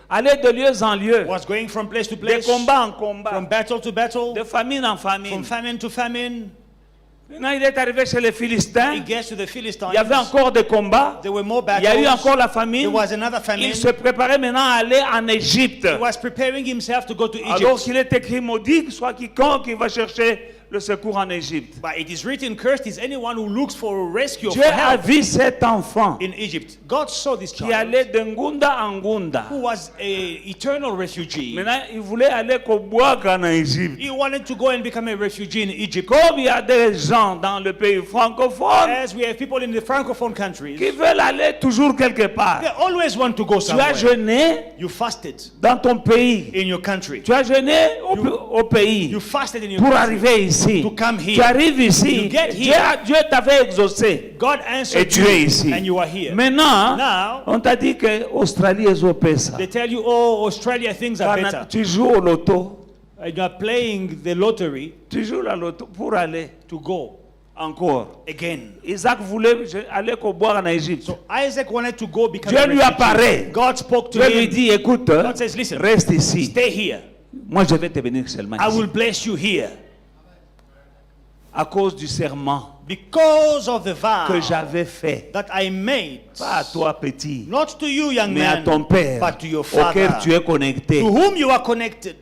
allait de lieu en lieu, was going from place to de place, combat en combat, from battle to battle, de famine en famine. from famine to famine. Maintenant, il est arrivé chez les Philistins. He gets to the Philistines. Il y avait encore des combats. There were more Il y a eu battles. encore la famine. There was another famine. Il se préparait maintenant à aller en Égypte. He was preparing himself to go to Egypt. Alors qu'il est écrit maudit, soit quiconque qui va chercher le secours en Égypte. But it is written, cursed is anyone who looks for a rescue Dieu for a help vu cet enfant in Egypt. God saw this qui child allait de Ngunda en Ngunda. who was an eternal refugee. Maintenant, il voulait aller Kobouaka en Égypte. He wanted to go and become a refugee in Egypt. Comme il y a des gens dans le pays francophone As we have people in the francophone countries, qui veulent aller toujours quelque part. they always want to go Tu as somewhere. jeûné You fasted dans ton pays. in your country. Tu as jeûné au pays You fasted in your pour country arriver ici. to come here. Tu arrives ici. You get Dieu, here. Dieu t'avait exaucé. God Et answered tu es you ici. and you are here. Maintenant, Now, on t'a dit que Australie est au pesa. they tell you, oh, Australia, things are better. Tu joues au loto. And you are playing the lottery Tu joues la loto pour aller to go encore. again. Isaac voulait aller boire en Égypte. So Isaac wanted to go become Dieu a lui refugee. apparaît. God spoke to Dieu lui him. dit, écoute, God says, listen, reste ici. stay here. Moi, je vais te bénir seulement I ici. will bless you here. À cause du serment Because of the que vow j'avais fait. that I made, Pas à toi, petit, not to you, young mais à man, ton père, but to your auquel father, tu es connecté. to whom you are connected.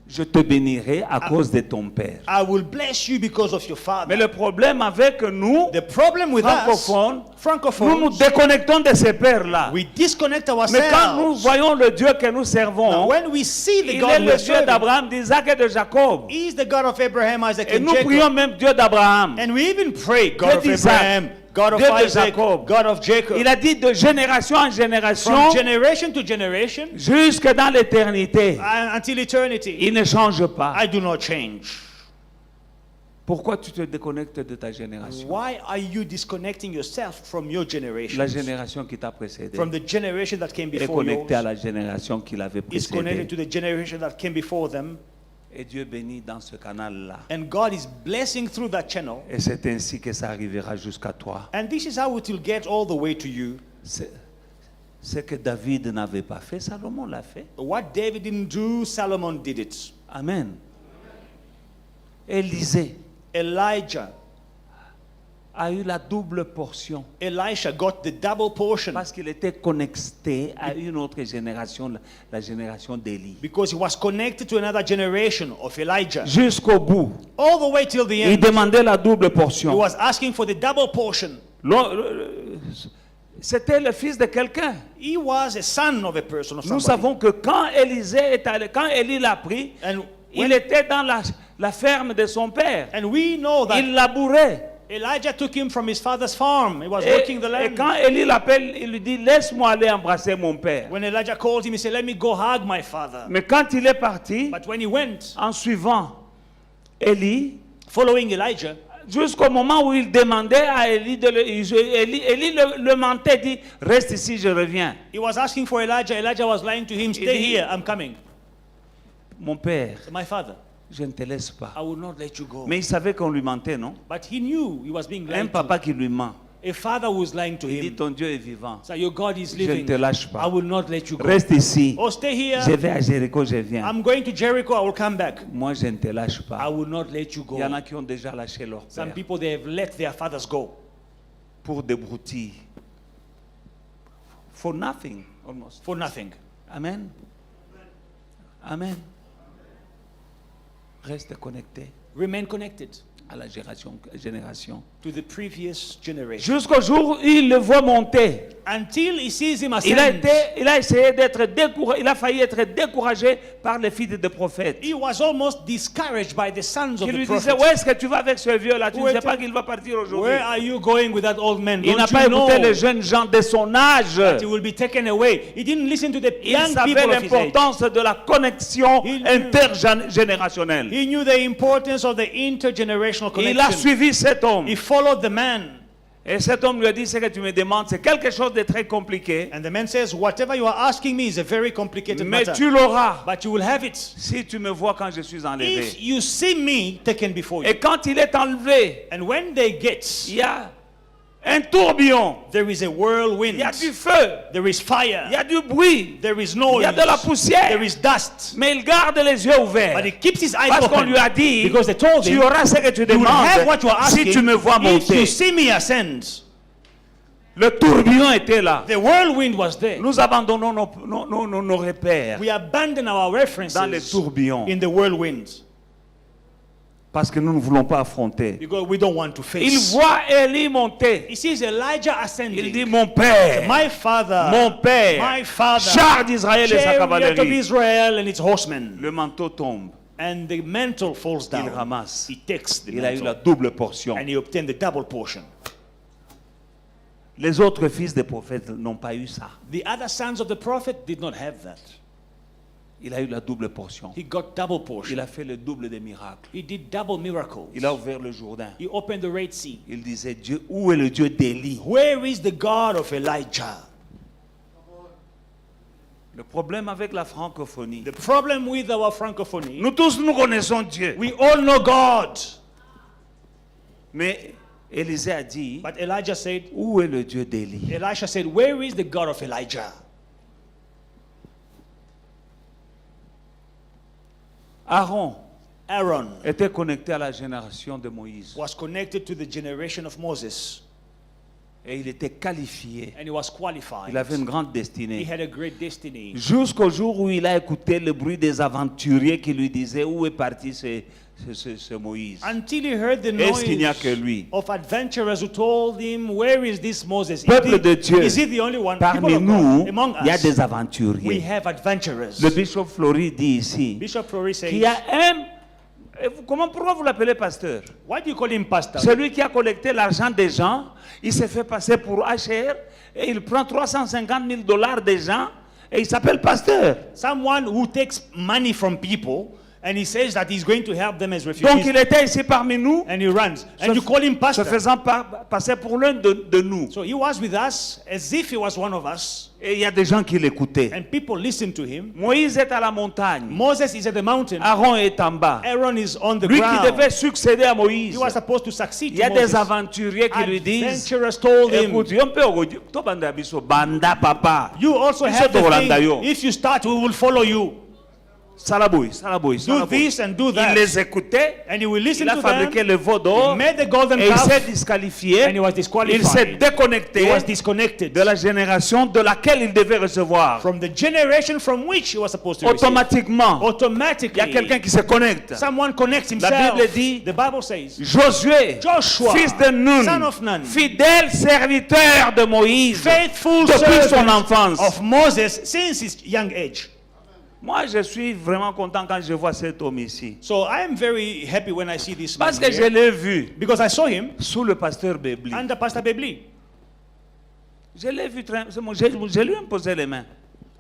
Je te bénirai à cause de ton père. I will bless you because of your Mais father. le problème avec nous, The problem with us, francophones, nous nous francophones, déconnectons de ces pères-là. we disconnect Mais quand nous ourselves. voyons le Dieu que nous Now, servons, when we see the il est God we le are Dieu serving, d'Abraham, d'Isaac et de Jacob. He is the God of Abraham, Isaac, Et and nous prions Jacob. même Dieu d'Abraham. And we even pray, God of Dieu d'Isaac, Abraham, God of Dieu de Isaac, Jacob. God of Jacob. Il a dit de génération en génération, From generation to generation, jusque dans l'éternité. until eternity, Il ne change pas. I do not change. Pourquoi tu te déconnectes de ta génération? Why are you disconnecting yourself from your generation? La génération qui t'a précédé From the generation that came est before connectée à yours la génération qui l'avait is connected précédée. to the generation that came before them. Et Dieu bénit dans ce canal-là. And God is blessing through that channel. Et c'est ainsi que ça arrivera jusqu'à toi. And this is how it will get all the way to you. Ce que David n'avait pas fait, Salomon l'a fait. What David didn't do, Solomon did it. Amen. Élisée Elijah, a eu la double portion Elisha got the double portion parce qu'il était connecté à une autre génération, la génération d'Élie. because he was connected to another generation of Elijah. Jusqu'au bout, All the way till the il end, demandait la double he portion. was asking for the double portion. C'était le fils de quelqu'un. He was a son of a person of Nous somebody. savons que quand Élisée est allé, quand Élie l'a pris, And il était dans la ferme de son père. And we know that Il labourait. Elijah took him from his father's farm. He was Et, working the et land. quand Élie l'appelle, il lui dit, laisse-moi aller embrasser mon père. When Elijah called him, he said, let me go hug my father. Mais quand il est parti, But when he went, en suivant Élie, following Elijah, jusqu'au moment où il demandait à Élie de Élie le mentait, dit, reste ici, je reviens. he was asking for Elijah. Elijah was lying to him, stay here, I'm coming. Mon père, My father, je ne te laisse pas. I will not let you go. Mais il savait qu'on lui mentait, non? But he knew he was being Un lied papa qui lui ment. to. A father who was lying to Il dit, him. ton Dieu est vivant. So your God is Je ne living. te lâche I pas. will not let you go. Reste ici. Oh, stay Je here. vais à Jéricho, je viens. I'm going to Jericho. I will come back. Moi, je ne te lâche I pas. will not let you Il y en go. a qui ont déjà lâché leur Some père people, they have let their fathers go pour des broutilles. For nothing, almost. for nothing. Amen. Amen. Reste connecté Remain connected. à la génération. to the previous generation. Jusqu'au jour où il le voit monter. Until he sees him Il a ascend. essayé d'être découragé, il a failli être découragé par les filles des prophètes. He was almost discouraged by the sons of Qui the lui disaient, prophets. où est-ce que tu vas avec ce vieux-là? Tu ne sais Where pas qu'il va partir aujourd'hui. Where are you going with that old man? Il n'a Don't pas you know écouté les jeunes gens de son âge. that he will be taken away? He didn't listen to the Il young savait people of his age. l'importance de la connexion Il- intergénérationnelle. He knew the importance of the intergenerational Il a connection. suivi cet homme. He followed the man. Et cet homme lui a dit, ce que tu me demandes, c'est quelque chose de très compliqué. And the man says, whatever you are asking me is a very complicated Mais matter. tu l'auras But you will have it. si tu me vois quand je suis If enlevé. you see me taken before you. Et quand il est enlevé, And when they get, il y a un tourbillon. there is a Il whirlwind. y a du feu. There is fire. Il y a du bruit. There is Il noise. y a de la poussière. There is dust. Mais il garde les yeux ouverts. But he keeps his eyes Parce qu'on open. lui a dit, Because they told tu him, auras ce que tu you will have what demandes you are si asking tu me vois if you monter. see me ascend. Le tourbillon était là. The whirlwind was there. Nous abandonnons nos repères We abandon our references dans les tourbillons in the whirlwind parce que nous ne voulons pas affronter. because we don't want to Il face. voit Élie monter. He sees Elijah Il ascending. dit, mon père, My father, mon père, my father, char d'Israël et sa chariot of cavalerie. Israel and its horsemen. Le manteau tombe. And the mantle falls Il down. ramasse. He takes the Il a eu la mantle double portion. and he obtained the double portion. Les autres fils des prophètes n'ont pas eu ça. The other sons of the prophet did not have that. Il a eu la double portion. He got double Il portion. a fait le double des miracles. He did double miracles. Il a ouvert le Jourdain. He opened the Red Sea. Il disait, Dieu, où est le Dieu d'Élie? Where is the God of Elijah? Le problème avec la francophonie. The problem with our francophonie, Nous tous, nous connaissons Dieu. we all know God. Mais Élisée a dit, But Elijah said, où est le Dieu d'Élie? Elisha said, where is the God of Elijah? Aaron Aaron était connecté à la génération de Moïse. was connected to the generation of Moses Et il était qualifié. and he was qualified. Il avait une grande He destinée. had a great destiny. Jusqu'au jour où il a écouté le bruit des aventuriers qui lui disaient, où est parti ce Moïse? Until he heard the Est-ce qu'il n'y a noise que lui? of adventurers who told him, where is this Moses? Peuple de Dieu, Is he the only one? parmi People of nous, God, among il y a us, des we aventuriers. have adventurers. Le bishop Fleury dit ici Bishop Rory says, qu'il y a un... Pourquoi vous l'appelez pasteur? why do you call him pastor? Celui qui a collecté l'argent des gens, il s'est fait passer pour HR et il prend 350 000 $ des gens et il s'appelle pasteur. Someone who takes money from people and he says that he's going to help them as Donc refugees il était ici parmi nous, and he runs. And you call him se pastor. faisant passer pour l'un de nous. So he was with us as if he was one of us, Et il y a des gens qui l'écoutaient. and people listened to him. Moïse est à la montagne, Moses is at the mountain. Aaron est en bas. Aaron is on the Lui qui ground. devait succéder à Moïse. He was supposed to succeed Il y a to des Moses. aventuriers qui lui disent, Adventurers told him, écoute, on peut regarder, toi, banda biso, banda papa. you also Biso have the tolanda yo. thing. If you start, we will follow you. Salaboy. Do this and do Il that. les écoutait. And he will listen Il a to fabriqué them. le veau d'or He made the golden et il s'est calf disqualifié. and he was disqualified. Il s'est déconnecté He was disconnected de la génération de laquelle il devait recevoir. from the generation from which he was supposed to receive. Automatiquement, il y a Automatically, quelqu'un qui se connecte. someone connects La himself. Bible dit, The Bible says, Josué, Joshua, fils de Nun, son of Nun, fidèle serviteur de Moïse faithful depuis son servant enfance. of Moses since his young age. Moi, je suis vraiment content quand je vois cet homme ici. So I am very happy when I see this man Parce que je here, l'ai vu because I saw him sous le pasteur Bebli. under Pastor Bebli. Je l'ai vu, je lui ai imposé les mains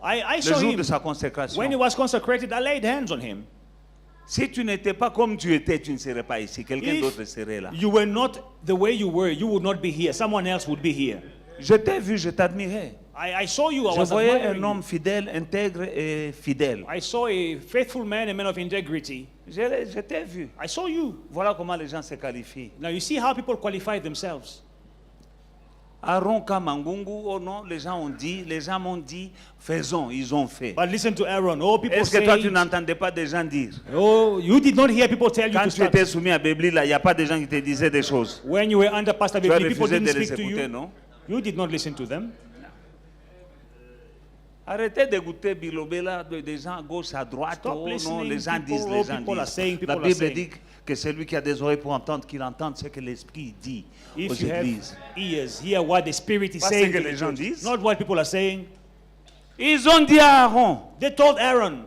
I le saw jour him de sa consécration. when he was consecrated. I laid hands on him. Si tu n'étais pas comme tu étais, tu ne serais pas ici. Quelqu'un If d'autre serait là. you were not the way you were, you would not be here. Someone else would be here. Je t'ai vu, je t'admirais. I saw you. I Je was voyais admiring un you. homme fidèle, intègre et fidèle. I saw a faithful man, a man of integrity. Je t'ai vu. I saw you. Voilà comment les gens se qualifient. Now you see how people qualify themselves. Aaron Kamangungu, oh non, les gens m'ont dit, faisons, ils ont fait. But listen to Aaron. Oh, people Est-ce que say, toi tu n'entendais pas des gens dire? oh, you did not hear people tell you Quand to tu start. étais soumis à Bébli, là, il n'y a pas de gens qui te disaient des choses. When you were under Pastor Tu as Bebli, people refusé didn't de les speak to écouter, you. non? You did not listen to them. Arrêtez d'écouter Bilobela des gens à gauche, à droite. Stop Oh non, listening. les gens disent, People, les gens people are disent. saying, La people are Bible saying. dit que celui qui a des oreilles pour entendre, qu'il entende ce que l'Esprit dit aux If you have églises. ears, hear what the Spirit is Pas saying. ce que to the les gens church. disent. Not what people are saying. Ils ont dit à Aaron. They told Aaron,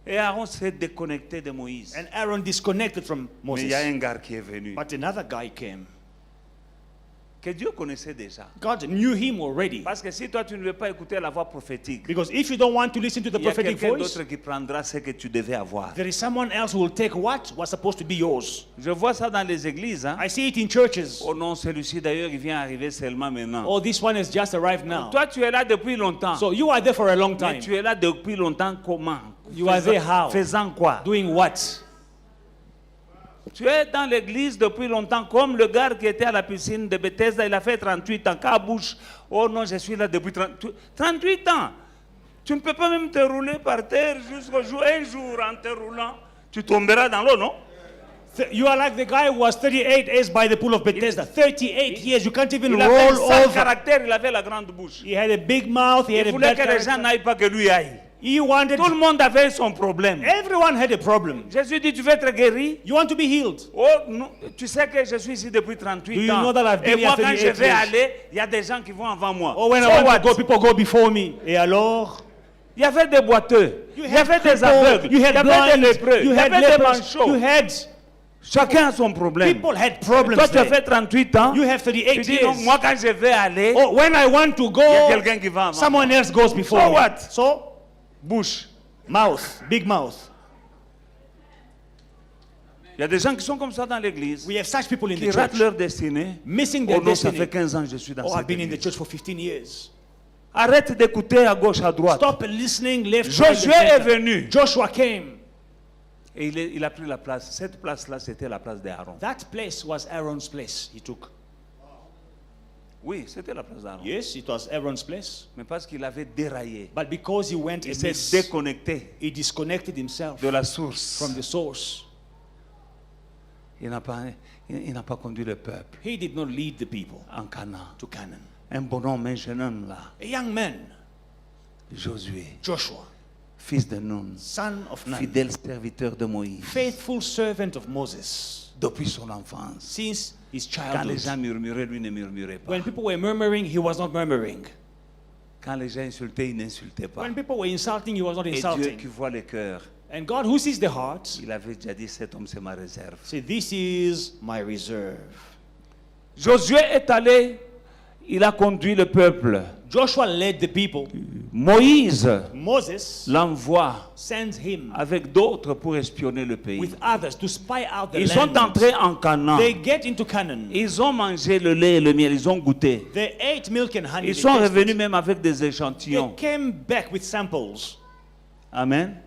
Et Aaron s'est déconnecté de Moïse. and Aaron disconnected from Mais il y a Moses. un gars qui est venu. But another guy came. Que Dieu connaissait déjà. God knew him already. Parce que si toi tu ne veux pas écouter la voix prophétique, Because if you don't want to listen to the il y a prophetic quelqu'un voice, d'autre qui prendra ce que tu devais avoir. there is someone else who will take what was supposed to be yours. Je vois ça dans les églises. Hein? I see it in churches. Oh non, celui-ci d'ailleurs, il vient arriver seulement maintenant. Oh, this one has just arrived now. Toi, tu es là depuis longtemps. So you are there for a long Mais time. tu es là depuis longtemps comment? You are there how? Faisant quoi? Doing what? Tu es dans l'église depuis longtemps, comme le gars qui était à la piscine de Bethesda, il a fait 38 ans. Kabouche, oh non, je suis là depuis 38 ans. Tu ne peux pas même te rouler par terre jusqu'au jour, un jour en te roulant, tu tomberas dans l'eau, non? You are like the guy who was 38 years by the pool of Bethesda. 38 years, you can't even Il avait roll un over. caractère, il avait la grande bouche. He had a big mouth, he had Il a voulait bad que les gens character. n'aillent pas que lui aille. He wanted, Tout le monde avait son problème. everyone had a problem. Jésus dit, tu veux être guéri? You want to be healed? Oh, non, tu sais que je suis ici depuis 38 Do you ans. know that I've been Et moi, here quand je 38 vais years? aller, il y a des gens qui vont avant moi. Oh, when So I want what? to go, people go before me. Et alors? Il y avait des boiteux, You il y avait des crippled, aveugles, you il y had avait des blind, lépreux, you il y had avait des lepers, manchots. you had, Chacun a son problème. people had Et toi, problems tu as there. fait 38 ans. You have Tu 38 dis, non, years. moi, quand je vais aller, Oh, when I want to il y a go, quelqu'un qui va avant. someone else goes before So me. what? So, Bouche. mouth, big mouth. Il y a des gens qui sont comme ça dans l'église, We have such people in qui the ratent church, leur destinée. missing Oh their non, ça fait destiny. 15 ans que je suis dans Oh, I've cette been in the église. church for 15 years. Arrête d'écouter à gauche, à droite. Stop listening left, right, and Josué est center. venu. Joshua came. Et il a pris la place. Cette place-là, c'était la place d'Aaron. That place was Aaron's place he took. Oui, c'était la place d'Aaron. Yes, it was Aaron's place. Mais parce qu'il avait déraillé, But because he went il s'est amiss, déconnecté he disconnected himself de la source. from the source. Il n'a pas conduit le peuple He did not lead the people en Canaan. to Canaan. Un bonhomme, un jeune homme là, A young man, Josué, Joshua, fils de Nun, son of Nun, fidèle serviteur de Moïse, faithful servant of Moses, depuis son enfance. since his Quand les childhood. gens murmuraient, lui ne murmurait pas. When people were murmuring, he was not murmuring. Quand les gens insultaient, il n'insultait pas. When people were insulting, he was not Et Dieu qui insulting. voit les cœurs, And God, who sees the heart, il avait déjà dit, cet homme c'est ma réserve. said, "This is my reserve." Josué est allé, il a conduit le peuple. Joshua led the people. Moïse Moses l'envoie sends him avec d'autres pour espionner le pays. with others to spy out the Ils sont land. entrés en Canaan. They get into Canaan. Ils ont mangé le lait et le miel, ils ont goûté. They ate milk and honey. Ils They sont tasted. revenus même avec des They échantillons. came back with samples. Amen.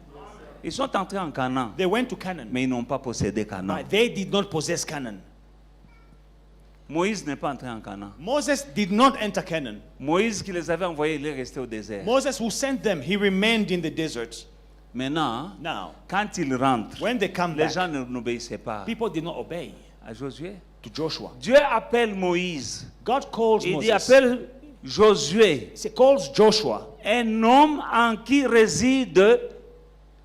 Ils sont entrés en Canaan, They went to Canaan, mais ils n'ont pas possédé Canaan. but they did not possess Canaan. Moïse n'est pas entré en Canaan. Moses did not enter Canaan. Moïse qui les avait envoyés, il est resté au désert. Moses who sent them, he remained in the desert. Maintenant, Now, quand ils rentrent, when they come les back, gens n'obéissaient pas people did not obey à Josué. to Joshua. Dieu appelle Moïse. God calls Il dit, Moses. appelle Josué, He calls Joshua, un homme en qui réside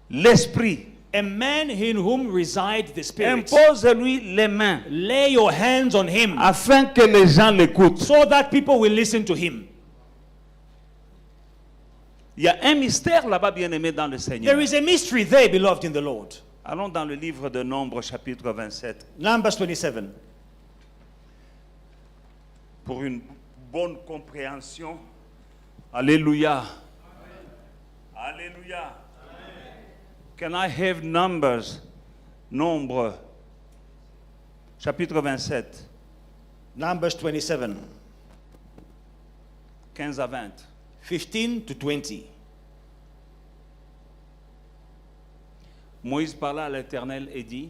l'esprit. a man in whom resides the Spirit. Impose-lui les mains Lay your hands on him afin que les gens l'écoutent. so that people will listen to him. Il y a un mystère là-bas, bien-aimé, dans le Seigneur. There is a mystery there, beloved in the Lord. Allons dans le livre de Nombres, chapitre 27, Numbers 27. pour une bonne compréhension. Alléluia. Alléluia. Can I have Numbers, Nombre, chapitre 27, Numbers 27. 15 à 20. 15 to 20. Moïse parla à l'Éternel et dit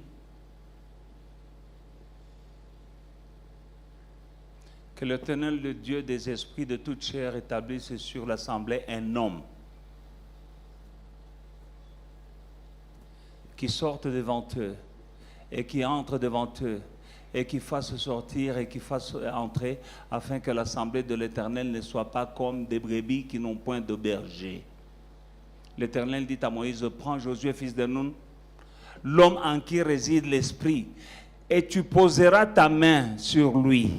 que l'Éternel, le Dieu des esprits de toute chair, établisse sur l'assemblée un homme qui sorte devant eux et qui entre devant eux et qu'il fasse sortir et qu'il fasse entrer, afin que l'assemblée de l'Éternel ne soit pas comme des brebis qui n'ont point de berger. L'Éternel dit à Moïse, prends Josué, fils de Nun, l'homme en qui réside l'Esprit, et tu poseras ta main sur lui.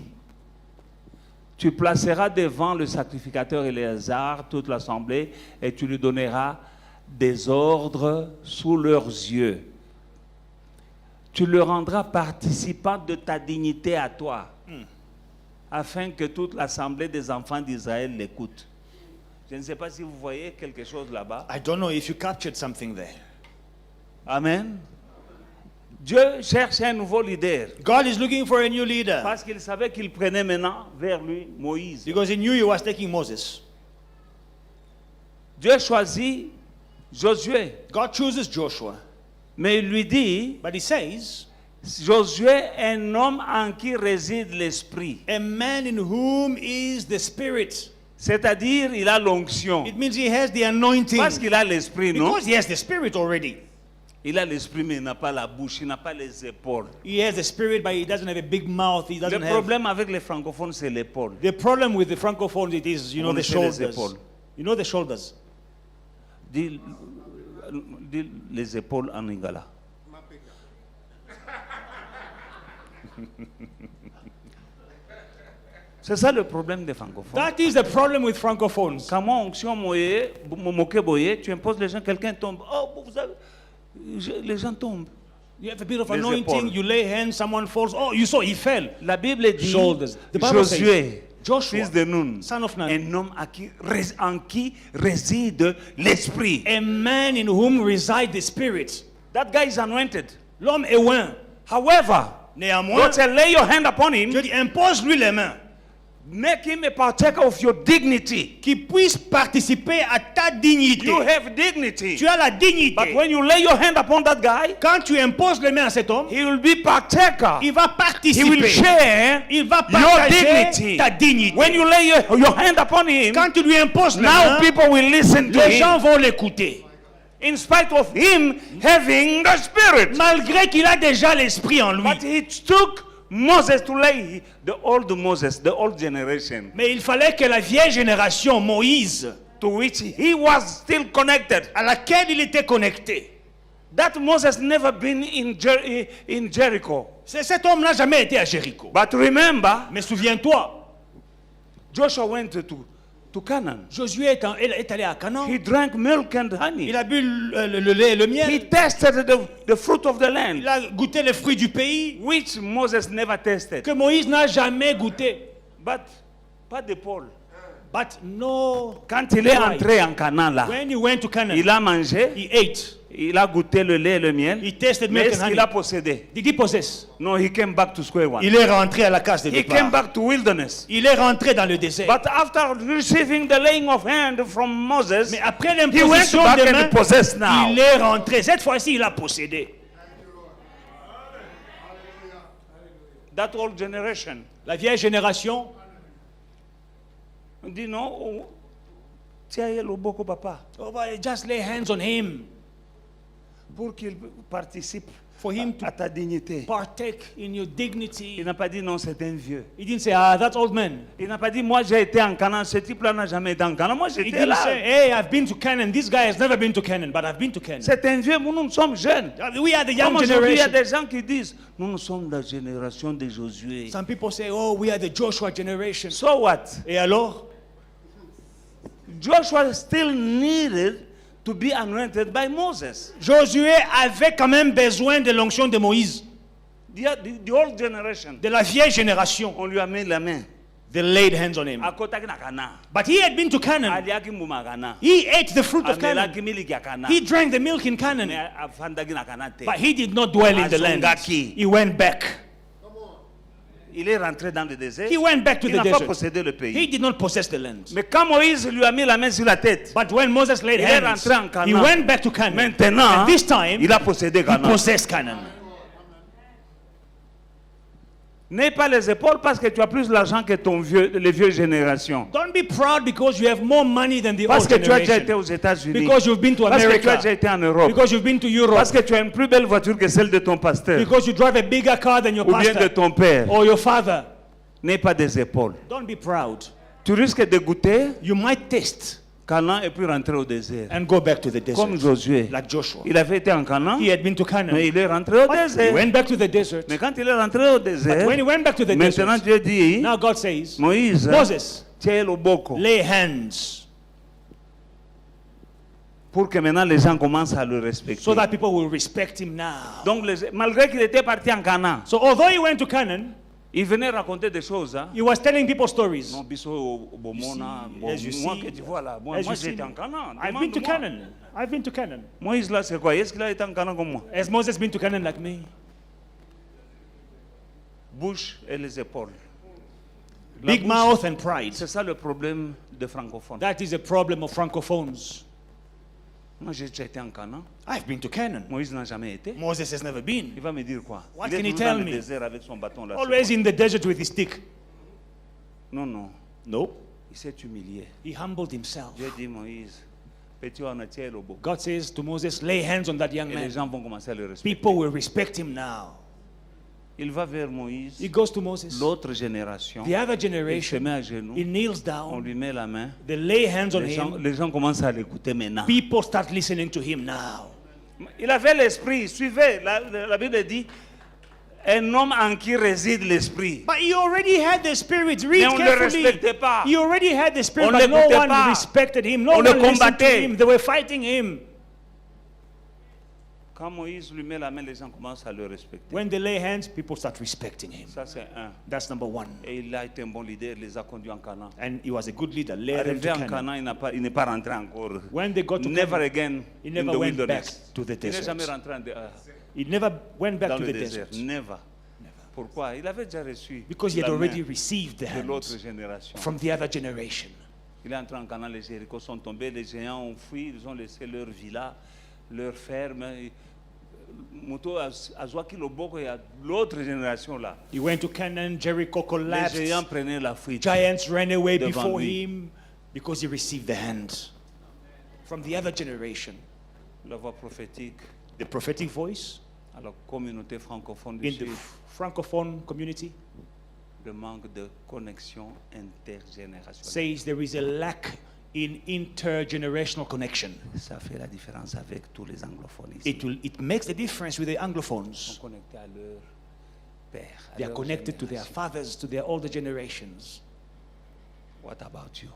Tu placeras devant le sacrificateur Éléazar toute l'assemblée, et tu lui donneras des ordres sous leurs yeux. Tu le rendras participant de ta dignité à toi, afin que toute l'assemblée des enfants d'Israël l'écoute. Je ne sais pas si vous voyez quelque chose là-bas. I don't know if you captured something there. Amen. Dieu cherche un nouveau leader. God is looking for a new leader Parce qu'il savait qu'il prenait maintenant vers lui Moïse. because he knew he was taking Moses. Dieu choisit Josué. God chooses Joshua, Mais il lui dit, but he says, Josué, un homme en qui réside l'esprit. a man in whom is the Spirit. C'est-à-dire, il a l'onction. It means he has the anointing. Parce qu'il a l'esprit, non? Because he has the Spirit already. Il a l'esprit, mais il n'a pas la bouche, il n'a pas les épaules. He has the Spirit, but he doesn't have a big mouth. He Le doesn't have... problème avec les francophones, c'est l'épaule. The problem with the Francophones, it is, you know, the On essaie les shoulders. épaules. You know the shoulders. Dis les épaules en lingala. C'est ça le problème des francophones. That is the problem with Francophones. Quand moi, onction moye, moke boye, tu imposes les gens, quelqu'un tombe. Oh, vous avez... Les gens tombent. You have a bit of Les anointing, épaules. you lay hands, someone falls. Oh, you saw, he fell. La Bible dit, Shoulders. The Bible Josué, Joshua, fils de Nun, son of Nun, un homme en qui réside l'esprit. a man in whom resides the Spirit. That guy is anointed. L'homme est loin. However, Néanmoins, God said, lay your hand upon him, Dieu dit, impose-lui les mains, make him a partaker of your dignity. qu'il puisse participer à ta dignité. You have dignity. Tu as la dignité. But when you lay your hand upon that guy, Quand tu imposes les mains à cet homme, he will be partaker. il va He will participer. share Il va your partager dignity. ta dignité. When you lay your hand upon him, Quand tu lui imposes les now mains, people will listen to les gens him. vont l'écouter. In spite of him having the spirit. Malgré qu'il a déjà l'esprit en lui. But he took Moses to lay the old Moses, the old generation, Mais il fallait que la vieille génération, Moïse, to which he was still connected. à laquelle il était connecté. That Moses never been in Jericho. Cet homme n'a jamais été à Jéricho. But remember, Mais souviens-toi, Joshua went to Canaan. Josué est allé à Canaan. He drank milk and honey. Il a bu le lait et le He miel. tasted the fruit of the land, Il a goûté les fruits du pays which Moses never tasted. que Moïse n'a jamais goûté. But pas d'épaule. But no. Quand il est entré en Canaan là, When he went to Canaan, il a mangé, he ate. il a goûté le lait et le miel. He tasted Mais milk est-ce and qu'il a honey. possédé? Did he possess? No, he came back to square one. Il est rentré à la case de He came départ. back to wilderness. Il est rentré dans le désert. But after receiving the laying of hand from Moses, Mais après he went l'imposition back des and mains, possessed now. il est rentré. Cette fois-ci, il a possédé. That old generation. La vieille génération, On dit non, tiens le boko papa, oh, but just lay hands on him pour qu'il participe for him to à ta dignité. partake in your Il dignity. n'a pas dit non, c'est un vieux. He didn't say, ah, that's old man. Il n'a pas dit moi j'ai été en Canaan, ce type-là n'a jamais été en Canaan. Moi He j'étais didn't là. say, hey, I've been to Canaan. This guy has never been to Canaan, but I've been to Canaan. C'est un vieux, nous sommes jeunes. We are the young Comme aujourd'hui, il y a generation. des gens qui disent nous sommes la génération de Josué. Some people say, oh, we are the Joshua generation. So what? Et alors? Joshua still needed to be anointed by Moses. Josué avait quand même besoin de l'onction de Moïse, The old generation, de la vieille génération. on lui a mis la main. They laid hands on him. Akotaki na Canaan. But he had been to Canaan. Aliaki mbuma Canaan. He ate the fruit of Canaan. Amelaki miliki ya Canaan. He drank the milk in Canaan. Mais afandaki na Canaan te. But he did not dwell in the land. Azongaki. He went back. Il est rentré dans le désert. He went back to Il the n'a pas desert. possédé le He pays. did not possess the land. Mais quand Moïse lui a mis la main sur la tête, But when Moses laid il est hands, rentré en Canaan. he went back to Canaan. Maintenant, And this time, il a possédé he Canaan. possessed Canaan. N'aie pas les épaules parce que tu as plus d'argent que les vieux générations. Don't be proud because you have more money than the Parce old que tu as déjà été generation. aux États-Unis. Because you've been to Parce que tu as America. déjà été en Europe. Because you've been to Europe. Parce que tu as une plus belle voiture que celle de ton pasteur. Because you drive a bigger car than your Ou bien de pastor ton père. or your father. N'aie pas des épaules. Don't be proud. Tu risques de goûter You might taste Canaan et puis rentrer au désert. and go back to the Comme desert. Josué. Like Joshua. Il avait été en Canaan, He had been to Canaan. mais il est rentré au But he désert. went back to the desert. Mais quand il est rentré au But désert, when he went back to the maintenant desert, Dieu dit, now God says, Moïse, Moses, tiens le boko. lay hands Pour que maintenant les gens commencent à le respecter. so that people will respect him now. Donc malgré qu'il était parti en Canaan, So although he went to Canaan, il venait raconter des choses. Hein. he was telling people stories. Non, biso au Bomona, as you moi see, que tu vois là, moi as you j'étais see, en Canaan. I've been to Demande-moi. Canaan. I've been to Canaan. Moïse là c'est quoi? Est-ce qu'il a été en Canaan comme moi? Has Moses been to Canaan like me? Bouche et les épaules. La Big bouche, mouth and pride. c'est ça le problème des francophones. That is a problem of francophones. Moi j'ai déjà été en Canaan. I've been to Canaan. Moïse n'a jamais été. Moses has never been. Il va me dire quoi? What Il est can he toujours dans tell le me? désert avec son bâton là. Always in the desert with his stick. Non, non. No. Il s'est humilié. He humbled himself. Dieu dit Moïse, petit en entier le beau. God says to Moses, lay hands on that young Et les man. gens vont commencer à le respecter. People will respect him now. Il va vers Moïse. He goes to Moses. L'autre génération. The other Il se generation, met à genoux. he kneels On down. lui met la main. They lay hands on him. Les gens commencent à l'écouter maintenant. People start listening to him now. Il avait l'esprit. Suivez. La Bible dit un homme en qui réside l'esprit. But he already had the spirit. Mais Read on ne le carefully. respectait pas. He already had the spirit, On but no l'écoutait one pas. respected him. No On le one listened to combattait. him. They were fighting him. Quand Moïse lui met la main, les gens commencent à le respecter. When they lay hands, people start respecting him. Ça, c'est un. That's number one. Et il a été un bon leader, il les a conduits en Canaan. And he was a good leader. Led them Arrivé to en Canaan. Canaan, il n'est pas rentré encore. When they got to Never Canaan, again he in never the went back wilderness. to the Il n'est desert. jamais rentré He never went back dans to le the désert. desert. Never. Pourquoi? Il avait déjà reçu Because he had la already main received the de l'autre hands génération. from the other generation. Il est entré en Canaan, les Jérichos sont tombés, les géants ont fui, ils ont laissé leur villa, leur ferme. Moto Azwaki Loboko, il y a l'autre génération là. He went to Canaan, Jericho Les collapsed. géants prenaient la fuite. Giants ran away Devant before lui. him because he received the hands from the other generation. La voix prophétique The prophetic voice à la communauté francophone du in the Sud, francophone community le manque de connexion intergénérationnelle. says there is a lack in intergenerational connection. Ça fait la différence avec tous les anglophones ici. It makes a difference with the Ils Anglophones. sont connectés à leur père. à They are leur connected to their génération. fathers, to their older generations. What about you?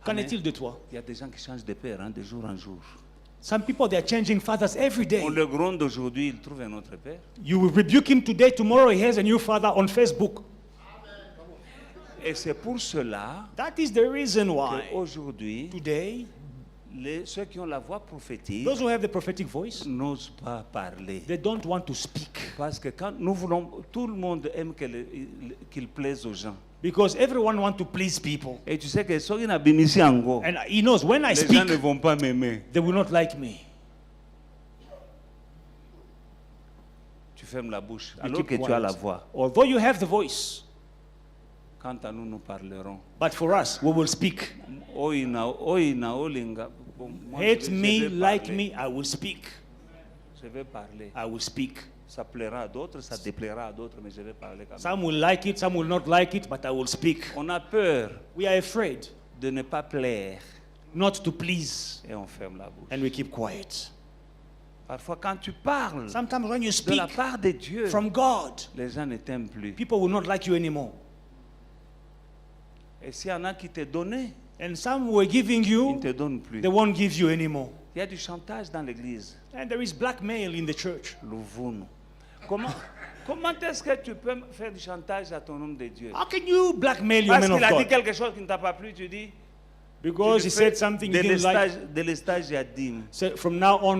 Qu'en Amen. est-il de toi? Il y a des gens qui changent de père de jour en jour. Some people, they are changing fathers every day. On le gronde aujourd'hui, il trouve un autre père. You will rebuke him today, tomorrow he has a new father on Facebook. Et c'est pour cela That is the reason why qu'aujourd'hui, today, ceux qui ont la voix prophétique those who have the prophetic voice, n'osent pas parler. they don't want to speak. Parce que quand nous voulons, tout le monde aime qu'il plaise aux gens. Because everyone wants to please people. Et tu sais que ceux qui n'ont pas ici en gros, And he knows when I les gens speak, ne vont pas m'aimer. they will not like me. Tu fermes la bouche. You Alors keep que tu as la quiet. voix. Although you have the voice, Quant à nous, nous parlerons. but for us, we will speak. Oina, olinga. Bon, moi, Hate je me, vais like parler. me, I will speak. Je vais parler. I will speak. Ça plaira à d'autres, ça déplaira à d'autres, mais je vais parler quand même. Some will like it, some will not like it, but I will speak. On a peur We are afraid de ne pas plaire not to please, et on ferme la bouche. and we keep quiet. Parfois, quand tu parles Sometimes when you de speak la part de Dieu, from God, les gens ne t'aiment plus. people will not like you anymore. Et s'il y en a qui te donnaient, And some were giving ils you, ne te donnent plus. they won't give you anymore. Il y a du chantage dans l'église. And there is blackmail in the church. Louvoun. Comment est-ce que tu peux faire du chantage à ton homme de Dieu? How can you blackmail your Parce man of qu'il a dit God? quelque chose qui ne t'a pas plu, tu dis. Because tu he le fais said something you didn't like. de l'estage à dîme. So from now on,